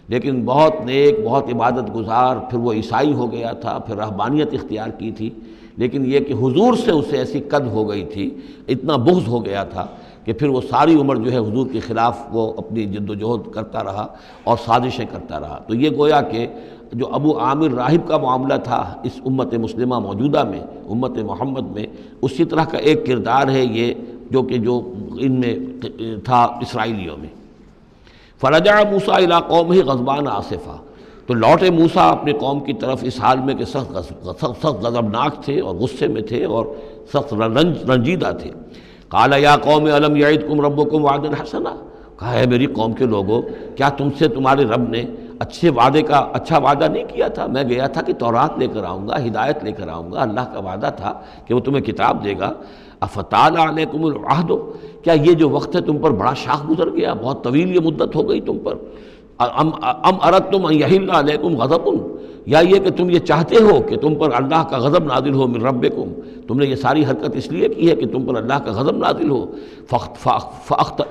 لیکن بہت نیک، بہت عبادت گزار، پھر وہ عیسائی ہو گیا تھا، پھر رہبانیت اختیار کی تھی، لیکن یہ کہ حضور سے اسے ایسی قد ہو گئی تھی، اتنا بغض ہو گیا تھا کہ پھر وہ ساری عمر جو ہے حضور کے خلاف وہ اپنی جد و جہد کرتا رہا اور سازشیں کرتا رہا۔ تو یہ گویا کہ جو ابو عامر راہب کا معاملہ تھا اس امت مسلمہ موجودہ میں، امت محمد میں، اسی طرح کا ایک کردار ہے یہ جو ان میں تھا اسرائیلیوں میں۔ فرجع موسیٰ الی قومہ غضبان آسفا، تو لوٹے موسیٰ اپنے قوم کی طرف اس حال میں کہ سخت غضبناک تھے اور غصے میں تھے اور سخت رنجیدہ تھے۔ قال یا قوم الم یعدکم ربکم وعدا حسنا، کہا ہے میری قوم کے لوگوں، کیا تم سے تمہارے رب نے اچھا وعدہ نہیں کیا تھا؟ میں گیا تھا کہ تورات لے کر آؤں گا، ہدایت لے کر آؤں گا، اللہ کا وعدہ تھا کہ وہ تمہیں کتاب دے گا۔ افتال علیکم العہد، کیا یہ جو وقت ہے تم پر بڑا شاخ گزر گیا، بہت طویل یہ مدت ہو گئی تم پر؟ ام اردتم ان یحل علیکم غضب، یا یہ کہ تم یہ چاہتے ہو کہ تم پر اللہ کا غضب نازل ہو من ربکم، تم نے یہ ساری حرکت اس لیے کی ہے کہ تم پر اللہ کا غضب نازل ہو۔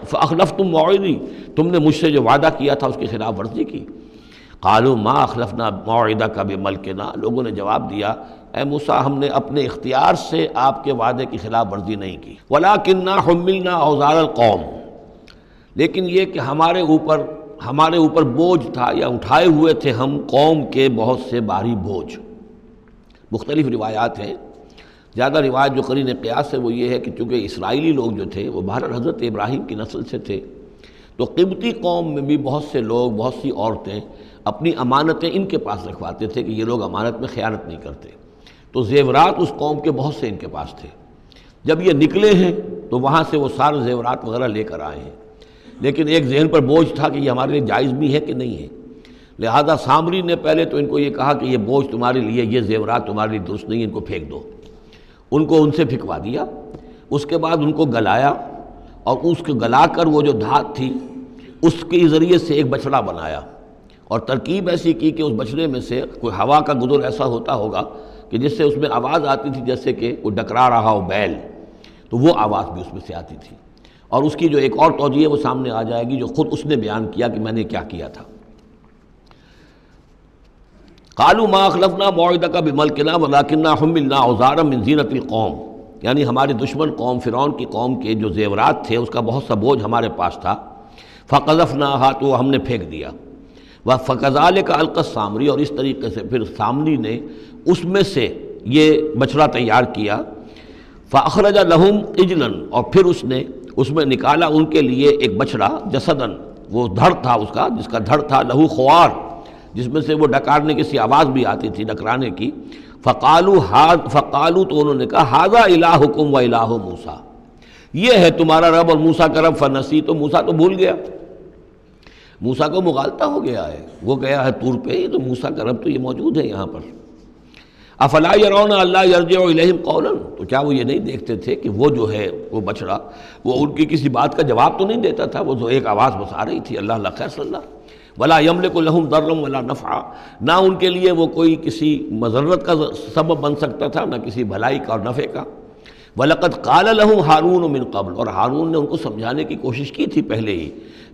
فاخلفتم موعدی، تم نے مجھ سے جو وعدہ کیا تھا اس کی خلاف ورزی کی۔ قالوا ما اخلفنا موعدک بملکنا، لوگوں نے جواب دیا اے موسیٰ ہم نے اپنے اختیار سے آپ کے وعدے کی خلاف ورزی نہیں کی، وَلَٰكِنَّا حُمِّلْنَا أَوْزَارَ الْقَوْمِ، لیکن یہ کہ ہمارے اوپر بوجھ تھا یا اٹھائے ہوئے تھے ہم قوم کے بہت سے بھاری بوجھ۔ مختلف روایات ہیں، زیادہ روایت جو قرین قیاس ہے وہ یہ ہے کہ چونکہ اسرائیلی لوگ جو تھے وہ بہرحال حضرت ابراہیم کی نسل سے تھے، تو قبطی قوم میں بھی بہت سے لوگ، بہت سی عورتیں اپنی امانتیں ان کے پاس رکھواتے تھے کہ یہ لوگ امانت میں خیانت نہیں کرتے، تو زیورات اس قوم کے بہت سے ان کے پاس تھے۔ جب یہ نکلے ہیں تو وہاں سے وہ سارے زیورات وغیرہ لے کر آئے ہیں، لیکن ایک ذہن پر بوجھ تھا کہ یہ ہمارے لیے جائز بھی ہے کہ نہیں ہے، لہذا سامری نے پہلے تو ان کو یہ کہا کہ یہ بوجھ تمہارے لیے، یہ زیورات تمہارے لیے درست نہیں، ان کو پھینک دو۔ ان کو ان سے پھینکوا دیا، اس کے بعد ان کو گلایا، اور اس کو گلا کر وہ جو دھات تھی اس کے ذریعے سے ایک بچڑا بنایا، اور ترکیب ایسی کی کہ اس بچڑے میں سے کوئی ہوا کا گزر ایسا ہوتا ہوگا کہ جس سے اس میں آواز آتی تھی جیسے کہ کوئی ڈکرا رہا ہو بیل، تو وہ آواز بھی اس میں سے آتی تھی۔ اور اس کی جو ایک اور توجیہ ہے وہ سامنے آ جائے گی جو خود اس نے بیان کیا کہ میں نے کیا کیا تھا۔ قالوا ما اخلفنا موعدك بملکنا ولكننا حملنا اوزارا من زینۃ القوم، یعنی ہمارے دشمن قوم فرعون کی قوم کے جو زیورات تھے اس کا بہت سا بوجھ ہمارے پاس تھا، فقذفناها، تو ہم نے پھینک دیا، فكذلك القى السامری، اور اس طریقے سے پھر سامری نے اس میں سے یہ بچڑا تیار کیا، فاخرج لهم عجلا، اور پھر اس میں نکالا ان کے لیے ایک بچڑا، جسدن، وہ دھڑ تھا اس کا، جس کا دھڑ تھا، لہو خوار، جس میں سے وہ ڈکارنے کی سی آواز بھی آتی تھی، ڈکرانے کی، فقالوا، تو انہوں نے کہا، ھذا الہکم و الہ موسیٰ، یہ ہے تمہارا رب اور موسیٰ کا رب، فنسی، تو موسیٰ تو بھول گیا، موسیٰ کو مغالطہ ہو گیا ہے، وہ گیا ہے طور پہ، تو موسیٰ کا رب تو یہ موجود ہے یہاں پر۔ افلا یرون الا یرجع الیہم قولا، تو کیا وہ یہ نہیں دیکھتے تھے کہ وہ جو ہے وہ بچڑا وہ ان کی کسی بات کا جواب تو نہیں دیتا تھا، وہ تو ایک آواز بس آ رہی تھی، اللہ اللہ خیر صلی اللہ، ولا یملک لهم ضرا ولا نفعا، نہ ان کے لیے وہ کوئی کسی مضرت کا سبب بن سکتا تھا، نہ کسی بھلائی کا اور نفع کا۔ وَلَقَدْ قَالَ لَهُمْ هَارُونُ مِنْ قَبْلُ، اور ہارون نے ان کو سمجھانے کی کوشش کی تھی پہلے ہی،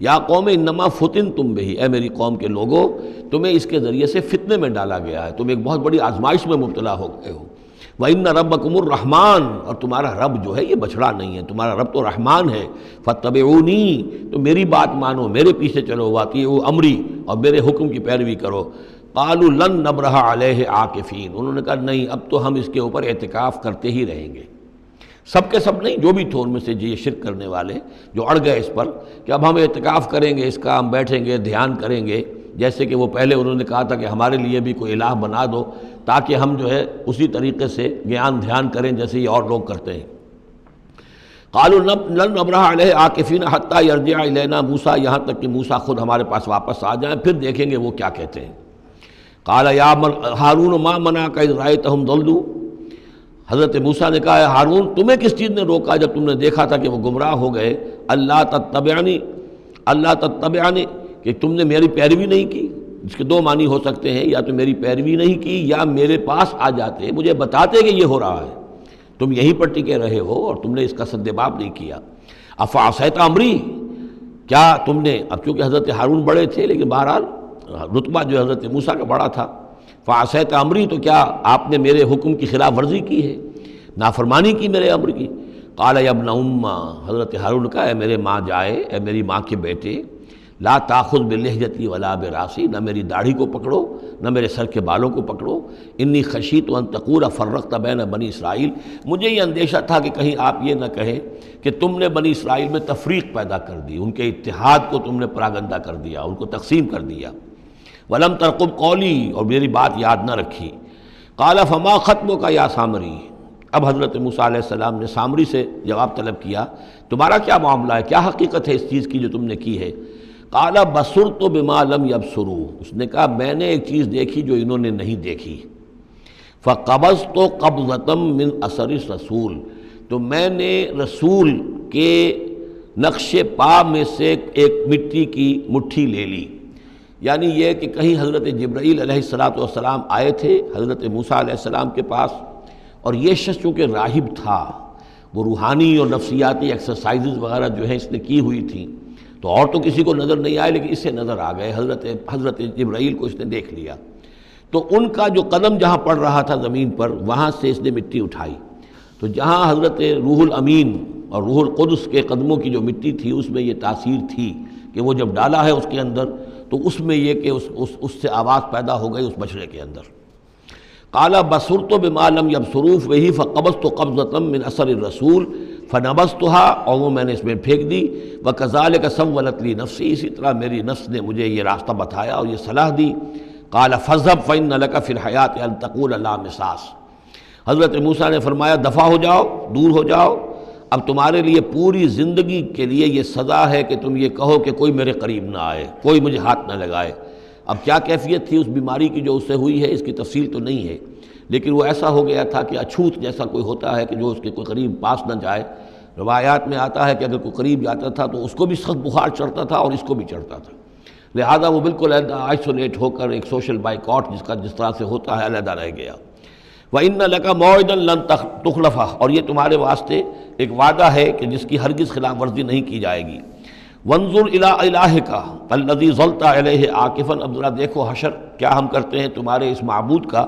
یا قوم انما فتنتم بہ، اے میری قوم کے لوگوں تمہیں اس کے ذریعے سے فتنے میں ڈالا گیا ہے، تم ایک بہت بڑی آزمائش میں مبتلا ہو گئے ہو۔ وَإِنَّ رَبَّكُمُ الرَّحْمَٰنُ، اور تمہارا رب جو ہے یہ بچڑا نہیں ہے، تمہارا رب تو رحمان ہے، فَاتَّبِعُونِی، تو میری بات مانو، میرے پیچھے چلو، وَأَطِیعُوا أَمْرِی، اور میرے حکم کی پیروی کرو۔ قَالُوا لَن نَّبْرَحَ عَلَیْهِ عَاکِفِینَ، انہوں نے کہا نہیں، اب تو ہم اس کے اوپر اعتکاف کرتے ہی رہیں گے۔ سب کے سب نہیں، جو بھی تھے ان میں سے یہ شرک کرنے والے جو اڑ گئے اس پر کہ اب ہم اعتکاف کریں گے، اس کا ہم بیٹھیں گے، دھیان کریں گے، جیسے کہ وہ پہلے انہوں نے کہا تھا کہ ہمارے لیے بھی کوئی الہ بنا دو تاکہ ہم جو ہے اسی طریقے سے گیان دھیان کریں جیسے یہ اور لوگ کرتے ہیں۔ قالوا لن نبرح علیہ عاکفین حتی یرجع الینا موسیٰ، یہاں تک کہ موسیٰ خود ہمارے پاس واپس آ جائیں، پھر دیکھیں گے وہ کیا کہتے ہیں۔ قال یا ہارون ما منعک اذ رأیتہم ضلوا، حضرت موسیٰ نے کہا، ہارون تمہیں کس چیز نے روکا جب تم نے دیکھا تھا کہ وہ گمراہ ہو گئے، اللہ تتبعنی، کہ تم نے میری پیروی نہیں کی، جس کے دو معنی ہو سکتے ہیں، یا تو میری پیروی نہیں کی یا میرے پاس آ جاتے، مجھے بتاتے کہ یہ ہو رہا ہے، تم یہیں پر ٹکے رہے ہو اور تم نے اس کا سدباب نہیں کیا۔ افعصیت امری، کیا تم نے، اب چونکہ حضرت ہارون بڑے تھے لیکن بہرحال رتبہ جو حضرت موسیٰ کا بڑا تھا، فعصیت امری، تو کیا آپ نے میرے حکم کی خلاف ورزی کی ہے، نافرمانی کی میرے امر کی۔ قال یا ابن ام، حضرت ہارون کا، اے میرے ماں جائے، اے میری ماں کے بیٹے، لا تاخذ بلحیتی ولا براسی، نہ میری داڑھی کو پکڑو نہ میرے سر کے بالوں کو پکڑو، انی خشیت ان تقول فرقت بین بنی اسرائیل، مجھے یہ اندیشہ تھا کہ کہیں آپ یہ نہ کہیں کہ تم نے بنی اسرائیل میں تفریق پیدا کر دی، ان کے اتحاد کو تم نے پراگندہ کر دیا، ان کو تقسیم کر دیا۔ ولم ترقب قولی، اور میری بات یاد نہ رکھی۔ قال فما خطبک یا سامری، اب حضرت موسیٰ علیہ السلام نے سامری سے جواب طلب کیا، تمہارا کیا معاملہ ہے، کیا حقیقت ہے اس چیز کی جو تم نے کی ہے۔ قال بصرت بما لم یبصروا، اس نے کہا میں نے ایک چیز دیکھی جو انہوں نے نہیں دیکھی۔ فقبضت قبضۃ من اثر الرسول، تو میں نے رسول کے نقش پا میں سے ایک مٹی کی مٹھی لے لی، یعنی یہ کہ کہیں حضرت جبرائیل علیہ السلام آئے تھے حضرت موسیٰ علیہ السلام کے پاس، اور یہ شخص چونکہ راہب تھا، وہ روحانی اور نفسیاتی ایکسرسائزز وغیرہ جو ہیں اس نے کی ہوئی تھیں، تو اور تو کسی کو نظر نہیں آئے لیکن اس سے نظر آ گئے، حضرت جبرائیل کو اس نے دیکھ لیا۔ تو ان کا جو قدم جہاں پڑ رہا تھا زمین پر وہاں سے اس نے مٹی اٹھائی، تو جہاں حضرت روح الامین اور روح القدس کے قدموں کی جو مٹی تھی اس میں یہ تاثیر تھی کہ وہ جب ڈالا ہے اس کے اندر تو اس میں یہ کہ اس سے آواز پیدا ہو گئی اس بچڑے کے اندر۔ قال بصرت بما لم يبصروا به فقبضت قبضة من اثر الرسول فنبذتها، اور وہ میں نے اس میں پھینک دی۔ وكذلك سولت لي نفسي، اسی طرح میری نفس نے مجھے یہ راستہ بتایا اور یہ صلاح دی۔ قال فاذهب فإن لك في الحياة أن تقول لا مساس، حضرت موسیٰ نے فرمایا دفع ہو جاؤ، دور ہو جاؤ، اب تمہارے لیے پوری زندگی کے لیے یہ سزا ہے کہ تم یہ کہو کہ کوئی میرے قریب نہ آئے، کوئی مجھے ہاتھ نہ لگائے۔ اب کیا کیفیت تھی اس بیماری کی جو اس سے ہوئی ہے اس کی تفصیل تو نہیں ہے، لیکن وہ ایسا ہو گیا تھا کہ اچھوت جیسا کوئی ہوتا ہے کہ جو اس کے کوئی قریب پاس نہ جائے۔ روایات میں آتا ہے کہ اگر کوئی قریب جاتا تھا تو اس کو بھی سخت بخار چڑھتا تھا اور اس کو بھی چڑھتا تھا، لہذا وہ بالکل آئسولیٹ ہو کر ایک سوشل بائیکاٹ جس طرح سے ہوتا ہے علیحدہ رہ گیا۔ وَإِنَّ لَكَ مَوْعِدًا لَن تُخْلَفَهُ، اور یہ تمہارے واسطے ایک وعدہ ہے کہ جس کی ہرگز خلاف ورزی نہیں کی جائے گی۔ وَانظُرْ إِلَىٰ إِلَٰهِكَ الَّذِي ظَلْتَ عَلَيْهِ عَاكِفًا، اب ذرا دیکھو حشر کیا ہم کرتے ہیں تمہارے اس معبود کا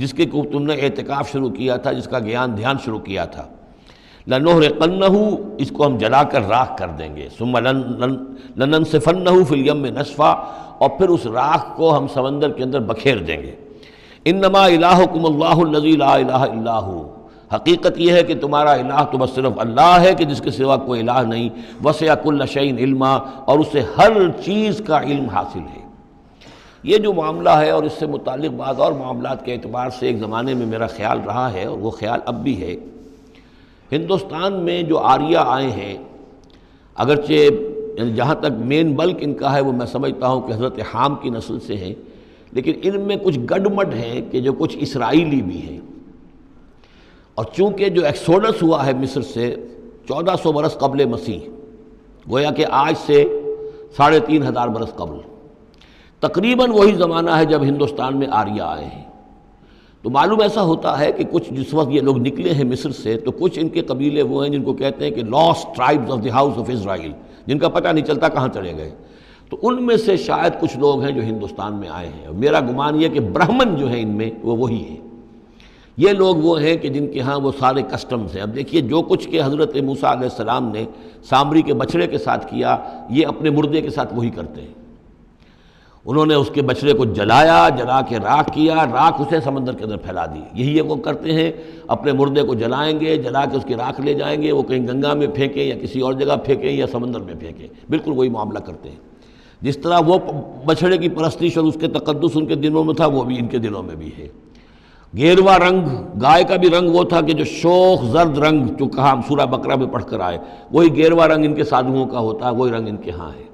جس کے کو تم نے اعتکاف شروع کیا تھا، جس کا دھیان شروع کیا تھا۔ لَنُحْرِقَنَّهُ، اس کو ہم جلا کر راکھ کر دیں گے۔ ثُمَّ لَنَنسِفَنَّهُ فِي الْيَمِّ نَسْفًا، اور پھر اس راکھ کو ہم سمندر کے اندر بکھیر دیں گے۔ انما الہکم اللہ الذی لا الہ الا ہو، حقیقت یہ ہے کہ تمہارا الہ تو بس صرف اللہ ہے کہ جس کے سوا کوئی الہ نہیں۔ وسع کل شیء علما، اور اسے ہر چیز کا علم حاصل ہے۔ یہ جو معاملہ ہے اور اس سے متعلق بعض اور معاملات کے اعتبار سے ایک زمانے میں میرا خیال رہا ہے اور وہ خیال اب بھی ہے، ہندوستان میں جو آریہ آئے ہیں، اگرچہ جہاں تک مین بلک ان کا ہے وہ میں سمجھتا ہوں کہ حضرت حام کی نسل سے ہیں، لیکن ان میں کچھ گڈمڈ ہیں کہ جو کچھ اسرائیلی بھی ہیں، اور چونکہ جو ایکسوڈس ہوا ہے مصر سے 1400 برس قبل مسیح، گویا کہ آج سے 3500 برس قبل، تقریباً وہی زمانہ ہے جب ہندوستان میں آریہ آئے ہیں۔ تو معلوم ایسا ہوتا ہے کہ کچھ جس وقت یہ لوگ نکلے ہیں مصر سے تو کچھ ان کے قبیلے وہ ہیں جن کو کہتے ہیں کہ last tribes of the house of Israel, جن کا پتہ نہیں چلتا کہاں چلے گئے، تو ان میں سے شاید کچھ لوگ ہیں جو ہندوستان میں آئے ہیں۔ میرا گمان یہ کہ برہمن جو ہیں ان میں وہ وہی ہیں، یہ لوگ وہ ہیں کہ جن کے ہاں وہ سارے کسٹمز ہیں۔ اب دیکھیے جو کچھ کہ حضرت موسیٰ علیہ السلام نے سامری کے بچڑے کے ساتھ کیا، یہ اپنے مردے کے ساتھ وہی کرتے ہیں۔ انہوں نے اس کے بچڑے کو جلایا، جلا کے راکھ کیا، راکھ اسے سمندر کے اندر پھیلا دی۔ یہی یہ وہ کرتے ہیں، اپنے مردے کو جلائیں گے، جلا کے اس کی راکھ لے جائیں گے، وہ کہیں گنگا میں پھینکیں یا کسی اور جگہ پھینکیں یا سمندر میں پھینکیں، بالکل وہی معاملہ کرتے ہیں۔ جس طرح وہ بچھڑے کی پرستش اور اس کے تقدس ان کے دلوں میں تھا، وہ بھی ان کے دلوں میں بھی ہے۔ گیروا رنگ، گائے کا بھی رنگ وہ تھا کہ جو شوخ زرد رنگ جو کہا ہم سورہ بقرہ میں پڑھ کر آئے، وہی گیروا رنگ ان کے سادھوؤں کا ہوتا ہے، وہی رنگ ان کے ہاں ہے۔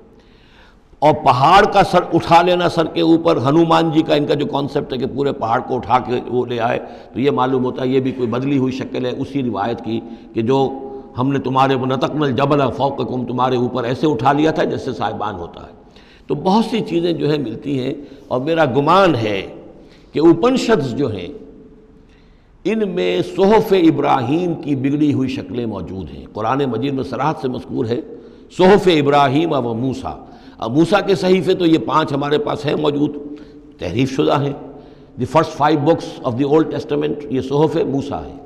اور پہاڑ کا سر اٹھا لینا سر کے اوپر، ہنومان جی کا ان کا جو کانسیپٹ ہے کہ پورے پہاڑ کو اٹھا کے وہ لے آئے، تو یہ معلوم ہوتا ہے یہ بھی کوئی بدلی ہوئی شکل ہے اسی روایت کی کہ جو ہم نے تمہارے نَتَقْنَا الْجَبَلَ فَوْقَكُمْ، تمہارے اوپر ایسے اٹھا لیا تھا جیسے صاحبان ہوتا ہے۔ تو بہت سی چیزیں جو ہیں ملتی ہیں، اور میرا گمان ہے کہ اپنشدز جو ہیں ان میں صحف ابراہیم کی بگڑی ہوئی شکلیں موجود ہیں۔ قرآن مجید میں صراحت سے مذکور ہے صحف ابراہیم و موسیٰ۔ اب موسیٰ کے صحیفے تو یہ 5 ہمارے پاس ہیں موجود، تحریف شدہ ہیں، the first 5 books of the old testament, یہ صحف موسیٰ ہیں،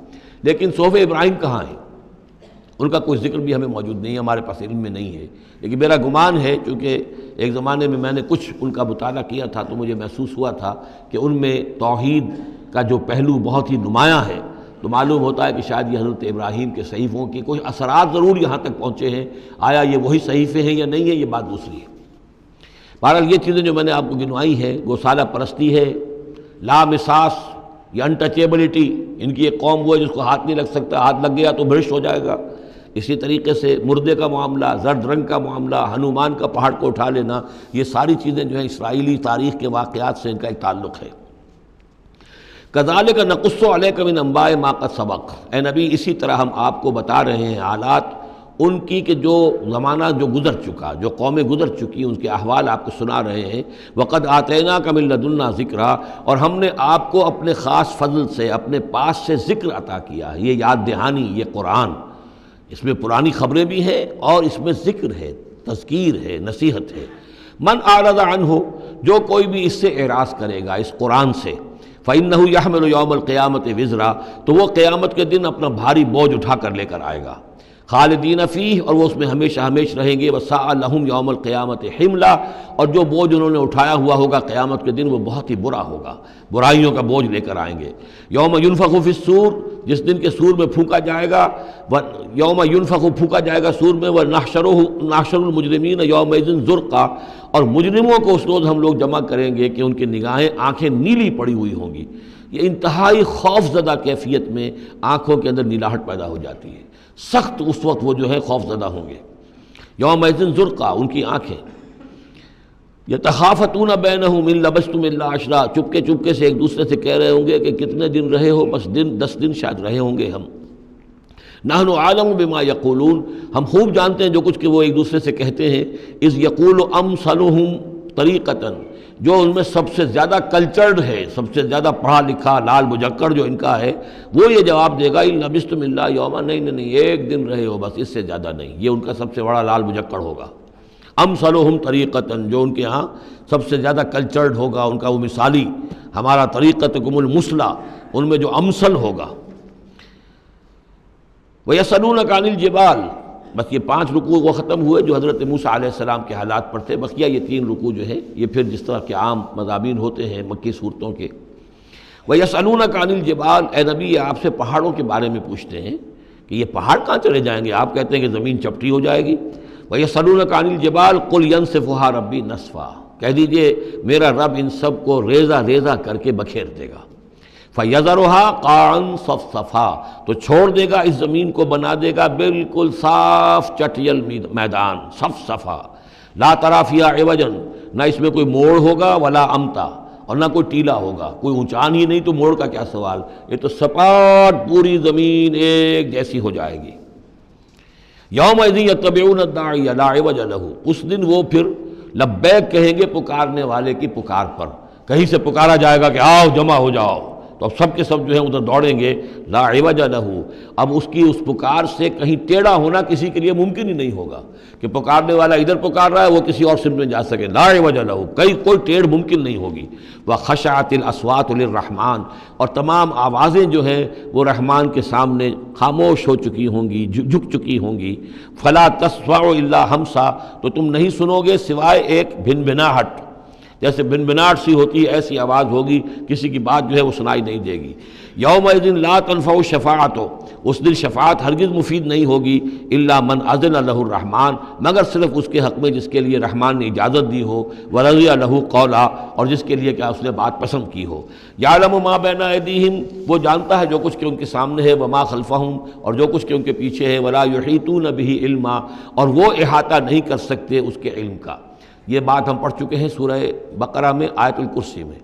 لیکن صحف ابراہیم کہاں ہیں؟ ان کا کوئی ذکر بھی ہمیں موجود نہیں ہے، ہمارے پاس علم میں نہیں ہے۔ لیکن میرا گمان ہے، چونکہ ایک زمانے میں نے کچھ ان کا مطالعہ کیا تھا تو مجھے محسوس ہوا تھا کہ ان میں توحید کا جو پہلو بہت ہی نمایاں ہے، تو معلوم ہوتا ہے کہ شاید یہ حضرت ابراہیم کے صحیفوں کی کچھ اثرات ضرور یہاں تک پہنچے ہیں۔ آیا یہ وہی صحیفے ہیں یا نہیں ہے، یہ بات دوسری ہے۔ بہرحال یہ چیزیں جو میں نے آپ کو گنوائی ہیں، گوسالہ پرستی ہے، لامساس یا انٹچیبلٹی، ان کی ایک قوم وہ ہے جس کو ہاتھ نہیں لگ سکتا، ہاتھ لگ گیا تو بھرشٹ ہو جائے گا۔ اسی طریقے سے مردے کا معاملہ، زرد رنگ کا معاملہ، ہنومان کا پہاڑ کو اٹھا لینا، یہ ساری چیزیں جو ہیں اسرائیلی تاریخ کے واقعات سے ان کا ایک تعلق ہے۔ کذالک نقص علیک من انباء ما قد سبق، اے نبی اسی طرح ہم آپ کو بتا رہے ہیں حالات ان کی کہ جو زمانہ جو گزر چکا، جو قومیں گزر چکی، ان کے احوال آپ کو سنا رہے ہیں۔ وقد آتیناک من لدنا ذکرا، اور ہم نے آپ کو اپنے خاص فضل سے، اپنے پاس سے ذکر عطا کیا ہے۔ یہ یاد دہانی، یہ قرآن، اس میں پرانی خبریں بھی ہیں اور اس میں ذکر ہے، تذکیر ہے، نصیحت ہے۔ من اعرض عنہ، جو کوئی بھی اس سے اعراض کرے گا اس قرآن سے، فَإِنَّهُ يَحْمِلُ يَوْمَ الْقِيَامَةِ وِزْرًا، تو وہ قیامت کے دن اپنا بھاری بوجھ اٹھا کر لے کر آئے گا، خالدین فیہ، اور وہ اس میں ہمیشہ ہمیش رہیں گے، وَسَاءَ لَهُمْ يَوْمَ الْقِيَامَةِ حِمْلًا، اور جو بوجھ انہوں نے اٹھایا ہوا ہوگا قیامت کے دن وہ بہت ہی برا ہوگا، برائیوں کا بوجھ لے کر آئیں گے۔ یوم ينفخ فی الصور، جس دن کے سور میں پھونکا جائے گا، یوم ينفخ پھونکا جائے گا سور میں، وَنَحْشَرُ الْمُجْرِمِينَ يَوْمَئِذٍ زُرْقًا، اور مجرموں کو اس روز ہم لوگ جمع کریں گے کہ ان کی نگاہیں آنکھیں نیلی پڑی ہوئی ہوں گی۔ یہ انتہائی خوف زدہ کیفیت میں آنکھوں کے اندر نیلاہٹ پیدا ہو جاتی ہے، سخت اس وقت وہ جو ہے خوف زدہ ہوں گے۔ یومئذ زرقا، ان کی آنکھیں، یتخافتون بینہم ان لبثتم الا عشرا، چپکے چپکے سے ایک دوسرے سے کہہ رہے ہوں گے کہ کتنے دن رہے ہو، بس 10 دن شاید رہے ہوں گے ہم۔ نحن عالم بما یقولون، ہم خوب جانتے ہیں جو کچھ کہ وہ ایک دوسرے سے کہتے ہیں۔ اذ یقول امثلہم طریقتاً، جو ان میں سب سے زیادہ کلچرڈ ہے، سب سے زیادہ پڑھا لکھا لال مجکڑ جو ان کا ہے، وہ یہ جواب دے گا ان لبثتم الا یوما، نہیں ایک دن رہے ہو بس، اس سے زیادہ نہیں۔ یہ ان کا سب سے بڑا لال مجکڑ ہوگا۔ امثلہم طریقتاً، جو ان کے ہاں سب سے زیادہ کلچرڈ ہوگا، ان کا وہ مثالی، ہمارا طریقتکم المثلی، ان میں جو امثل ہوگا۔ وَيَسْأَلُونَكَ عَنِ الْجِبَالِ، بس یہ 5 رکوع وہ ختم ہوئے جو حضرت موسیٰ علیہ السلام کے حالات پر تھے، بقیہ یہ 3 رکوع جو ہیں یہ پھر جس طرح کے عام مضامین ہوتے ہیں مکی صورتوں کے۔ وَيَسْأَلُونَكَ عَنِ الْجِبَالِ، اے نبی یہ آپ سے پہاڑوں کے بارے میں پوچھتے ہیں کہ یہ پہاڑ کہاں چلے جائیں گے، آپ کہتے ہیں کہ زمین چپٹی ہو جائے گی۔ وَيَسْأَلُونَكَ عَنِ الْجِبَالِ قُلْ يَنسِفُهَا رَبِّي نَسْفًا، کہہ دیجئے میرا رب ان سب کو ریزہ ریزہ کر کے بکھیر دے گا۔ فَيَذَرُهَا قَاعًا صَفْصَفًا، تو چھوڑ دے گا اس زمین کو، بنا دے گا بالکل صاف چٹیل میدان، صفصفا، لا تری فیہا عوجا، نہ اس میں کوئی موڑ ہوگا، ولا امتا، اور نہ کوئی ٹیلا ہوگا، کوئی اونچان ہی نہیں تو موڑ کا کیا سوال، یہ تو سپاٹ پوری زمین ایک جیسی ہو جائے گی۔ یومئذ یتبعون الداعی لا عوج لہ، اس دن وہ پھر لبیک کہیں گے پکارنے والے کی پکار پر، کہیں سے پکارا جائے گا کہ آؤ جمع ہو جاؤ، تو اب سب کے سب جو ہیں ادھر دوڑیں گے، لا عوج لہ، اب اس کی اس پکار سے کہیں ٹیڑھا ہونا کسی کے لیے ممکن ہی نہیں ہوگا کہ پکارنے والا ادھر پکار رہا ہے وہ کسی اور سمت میں جا سکے، لا عوج لہ، کوئی ٹیڑھ ممکن نہیں ہوگی۔ وخشعت الاصوات للرحمن، اور تمام آوازیں جو ہیں وہ رحمان کے سامنے خاموش ہو چکی ہوں گی، جھک چکی ہوں گی۔ فلا تسمع الا ہمسا، تو تم نہیں سنو گے سوائے ایک بھنبھناہٹ، جیسے بھنبھناہٹ سی ہوتی ہے ایسی آواز ہوگی، کسی کی بات جو ہے وہ سنائی نہیں دے گی۔ یومئذ لا تنفع الشفاعۃ، اس دن شفاعت ہرگز مفید نہیں ہوگی، الا من اذن لہ الرحمن، مگر صرف اس کے حق میں جس کے لیے رحمان نے اجازت دی ہو، ورضی لہ قولا، اور جس کے لیے کیا اس نے بات پسند کی ہو۔ یعلم ما بین ایدیہم، وہ جانتا ہے جو کچھ کہ ان کے سامنے ہے، وما خلفہم، اور جو کچھ کہ ان کے پیچھے ہے، ولا یحیطون بہ علما، اور وہ احاطہ نہیں کر سکتے اس کے علم کا۔ یہ بات ہم پڑھ چکے ہیں سورہ بقرہ میں، آیت الکرسی میں،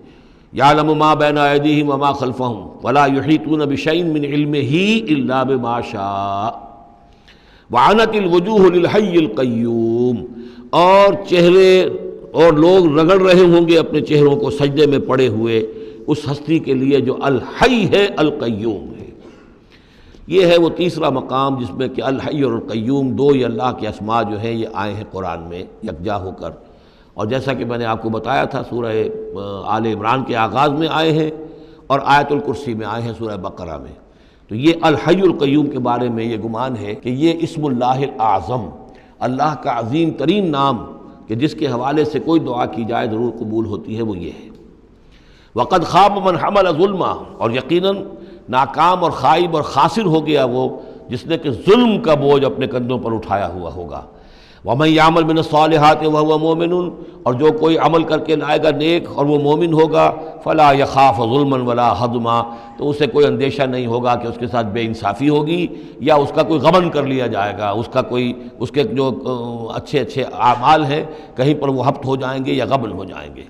یعلم ما بین ایدیہم وما خلفہم ولا یحیطون بشیء من علمہ الا بما شاء وعنت الوجوہ للحی القیوم، اور چہرے اور لوگ رگڑ رہے ہوں گے اپنے چہروں کو سجدے میں پڑے ہوئے اس ہستی کے لیے جو الحی ہے القیوم ہے۔ یہ ہے وہ تیسرا مقام جس میں کہ الحی اور القیوم دو یہ اللہ کے اسماء جو ہیں یہ آئے ہیں قرآن میں یکجا ہو کر، اور جیسا کہ میں نے آپ کو بتایا تھا سورہ آل عمران کے آغاز میں آئے ہیں اور آیت الکرسی میں آئے ہیں سورہ بقرہ میں۔ تو یہ الحی القیوم کے بارے میں یہ گمان ہے کہ یہ اسم اللہ الاعظم، اللہ کا عظیم ترین نام کہ جس کے حوالے سے کوئی دعا کی جائے ضرور قبول ہوتی ہے، وہ یہ ہے۔ وقد خاب من حمل ظلما، اور یقیناً ناکام اور خائب اور خاسر ہو گیا وہ جس نے کہ ظلم کا بوجھ اپنے کندھوں پر اٹھایا ہوا ہوگا۔ وَمَن يَعْمَلْ مِنَ الصَّالِحَاتِ وَهُوَ مُؤْمِنٌ، اور جو کوئی عمل کر کے لائے گا نیک اور وہ مومن ہوگا، فَلَا يَخَافُ ظُلْمًا وَلَا حَظْمًا، تو اسے کوئی اندیشہ نہیں ہوگا کہ اس کے ساتھ بے انصافی ہوگی یا اس کا کوئی غبن کر لیا جائے گا، اس کے جو اچھے اچھے اعمال ہیں کہیں پر وہ ہبط ہو جائیں گے یا غبن ہو جائیں گے۔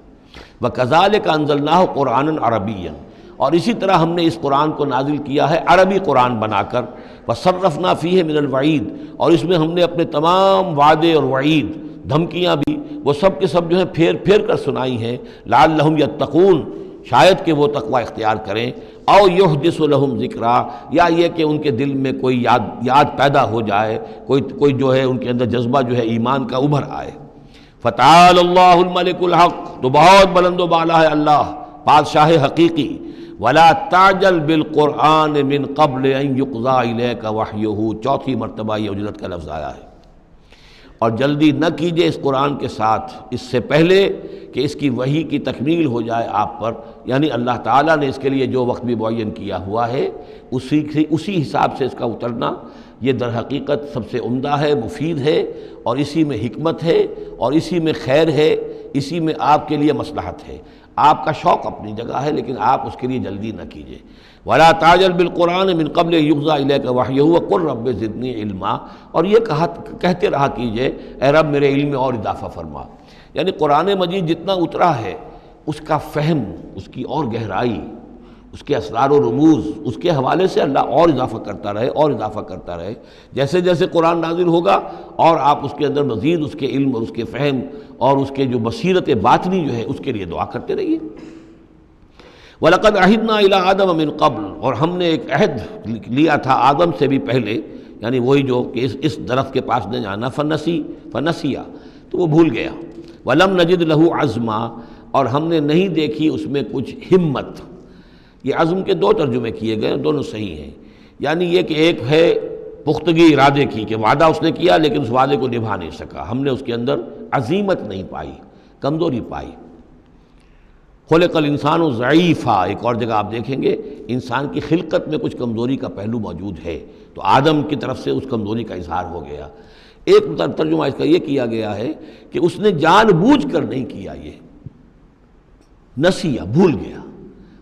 وَكَذَلِكَ أَنزَلْنَاهُ قُرْآنًا عَرَبِيًّا، اور اسی طرح ہم نے اس قرآن کو نازل کیا ہے عربی قرآن بنا کر۔ وَصَرَّفْنَا فِيهِ مِنَ الْوَعِيدِ، اور اس میں ہم نے اپنے تمام وعدے اور وعید، دھمکیاں بھی وہ سب کے سب جو ہیں پھیر پھیر کر سنائی ہیں، لعلہم یتقون، شاید کہ وہ تقوی اختیار کریں، او یحدث لہم ذکرا، یا یہ کہ ان کے دل میں کوئی یاد پیدا ہو جائے، کوئی جو ہے ان کے اندر جذبہ جو ہے ایمان کا ابھر آئے۔ فتعال اللہ الملک الحق، تو بہت بلند و بالا ہے اللہ بادشاہ حقیقی. ولا تعجل بالقرآن من قبل ان یقضى الیک وحیہ، چوتھی مرتبہ یہ اجلت کا لفظ آیا ہے. اور جلدی نہ کیجیے اس قرآن کے ساتھ اس سے پہلے کہ اس کی وحی کی تکمیل ہو جائے آپ پر، یعنی اللہ تعالیٰ نے اس کے لیے جو وقت بھی معین کیا ہوا ہے اسی حساب سے اس کا اترنا یہ در حقیقت سب سے عمدہ ہے، مفید ہے، اور اسی میں حکمت ہے، اور اسی میں خیر ہے، اسی میں آپ کے لیے مصلحت ہے. آپ کا شوق اپنی جگہ ہے لیکن آپ اس کے لیے جلدی نہ کیجیے. ولا تعجل بالقرآن من قبل یقضى الیک وحیہ وقل رب زدنی علما، اور یہ کہتے رہا کیجیے اے رب میرے علم میں اور اضافہ فرما. یعنی قرآن مجید جتنا اترا ہے اس کا فہم، اس کی اور گہرائی، اس کے اسرار و رموز، اس کے حوالے سے اللہ اور اضافہ کرتا رہے اور اضافہ کرتا رہے. جیسے جیسے قرآن نازل ہوگا اور آپ اس کے اندر مزید اس کے علم اور اس کے فہم اور اس کے جو بصیرت باطنی جو ہے اس کے لیے دعا کرتے رہیے. وَلَقَدْ عَهِدْنَا إِلَىٰ آدَمَ مِن قَبْلُ، اور ہم نے ایک عہد لیا تھا آدم سے بھی پہلے، یعنی وہی جو کہ اس درخت کے پاس نہ جانا. فنسیا، تو وہ بھول گیا. وَلَمْ نَجِدْ لَهُ عَزْمًا، اور ہم نے نہیں دیکھی اس میں کچھ ہمت. یہ عزم کے دو ترجمے کیے گئے، دونوں صحیح ہیں. یعنی یہ کہ ایک ہے پختگی ارادے کی کہ وعدہ اس نے کیا لیکن اس وعدے کو نبھا نہیں سکا، ہم نے اس کے اندر عزیمت نہیں پائی، کمزوری پائی. خلق الانسان ضعیفا، ایک اور جگہ آپ دیکھیں گے انسان کی خلقت میں کچھ کمزوری کا پہلو موجود ہے، تو آدم کی طرف سے اس کمزوری کا اظہار ہو گیا. ایک ترجمہ اس کا یہ کیا گیا ہے کہ اس نے جان بوجھ کر نہیں کیا، یہ نسیہ، بھول گیا.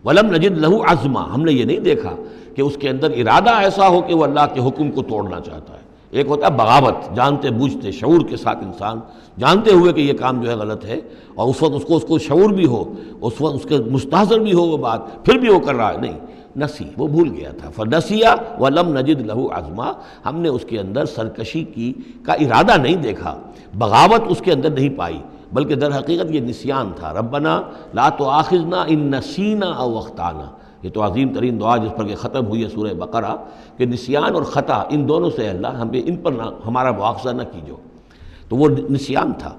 ولم نجد لہو عزما، ہم نے یہ نہیں دیکھا کہ اس کے اندر ارادہ ایسا ہو کہ وہ اللہ کے حکم کو توڑنا چاہتا ہے. ایک ہوتا ہے بغاوت، جانتے بوجھتے شعور کے ساتھ انسان جانتے ہوئے کہ یہ کام جو ہے غلط ہے، اور اس وقت اس کو شعور بھی ہو، اس وقت اس کے مستحضر بھی ہو وہ بات، پھر بھی وہ کر رہا ہے. نہیں، نسی، وہ بھول گیا تھا. فنسیا ولم نجد لہو عزما، ہم نے اس کے اندر سرکشی کا ارادہ نہیں دیکھا، بغاوت اس کے اندر نہیں پائی، بلکہ در حقیقت یہ نسیان تھا. ربنا لا تؤاخذنا ان نسینا او اخطانا، یہ تو عظیم ترین دعا جس پر کہ ختم ہوئی ہے سورہ بقرہ کہ نسیان اور خطا ان دونوں سے اللہ ہمیں ان پر ہمارا مواخذہ نہ کیجو، تو وہ نسیان تھا.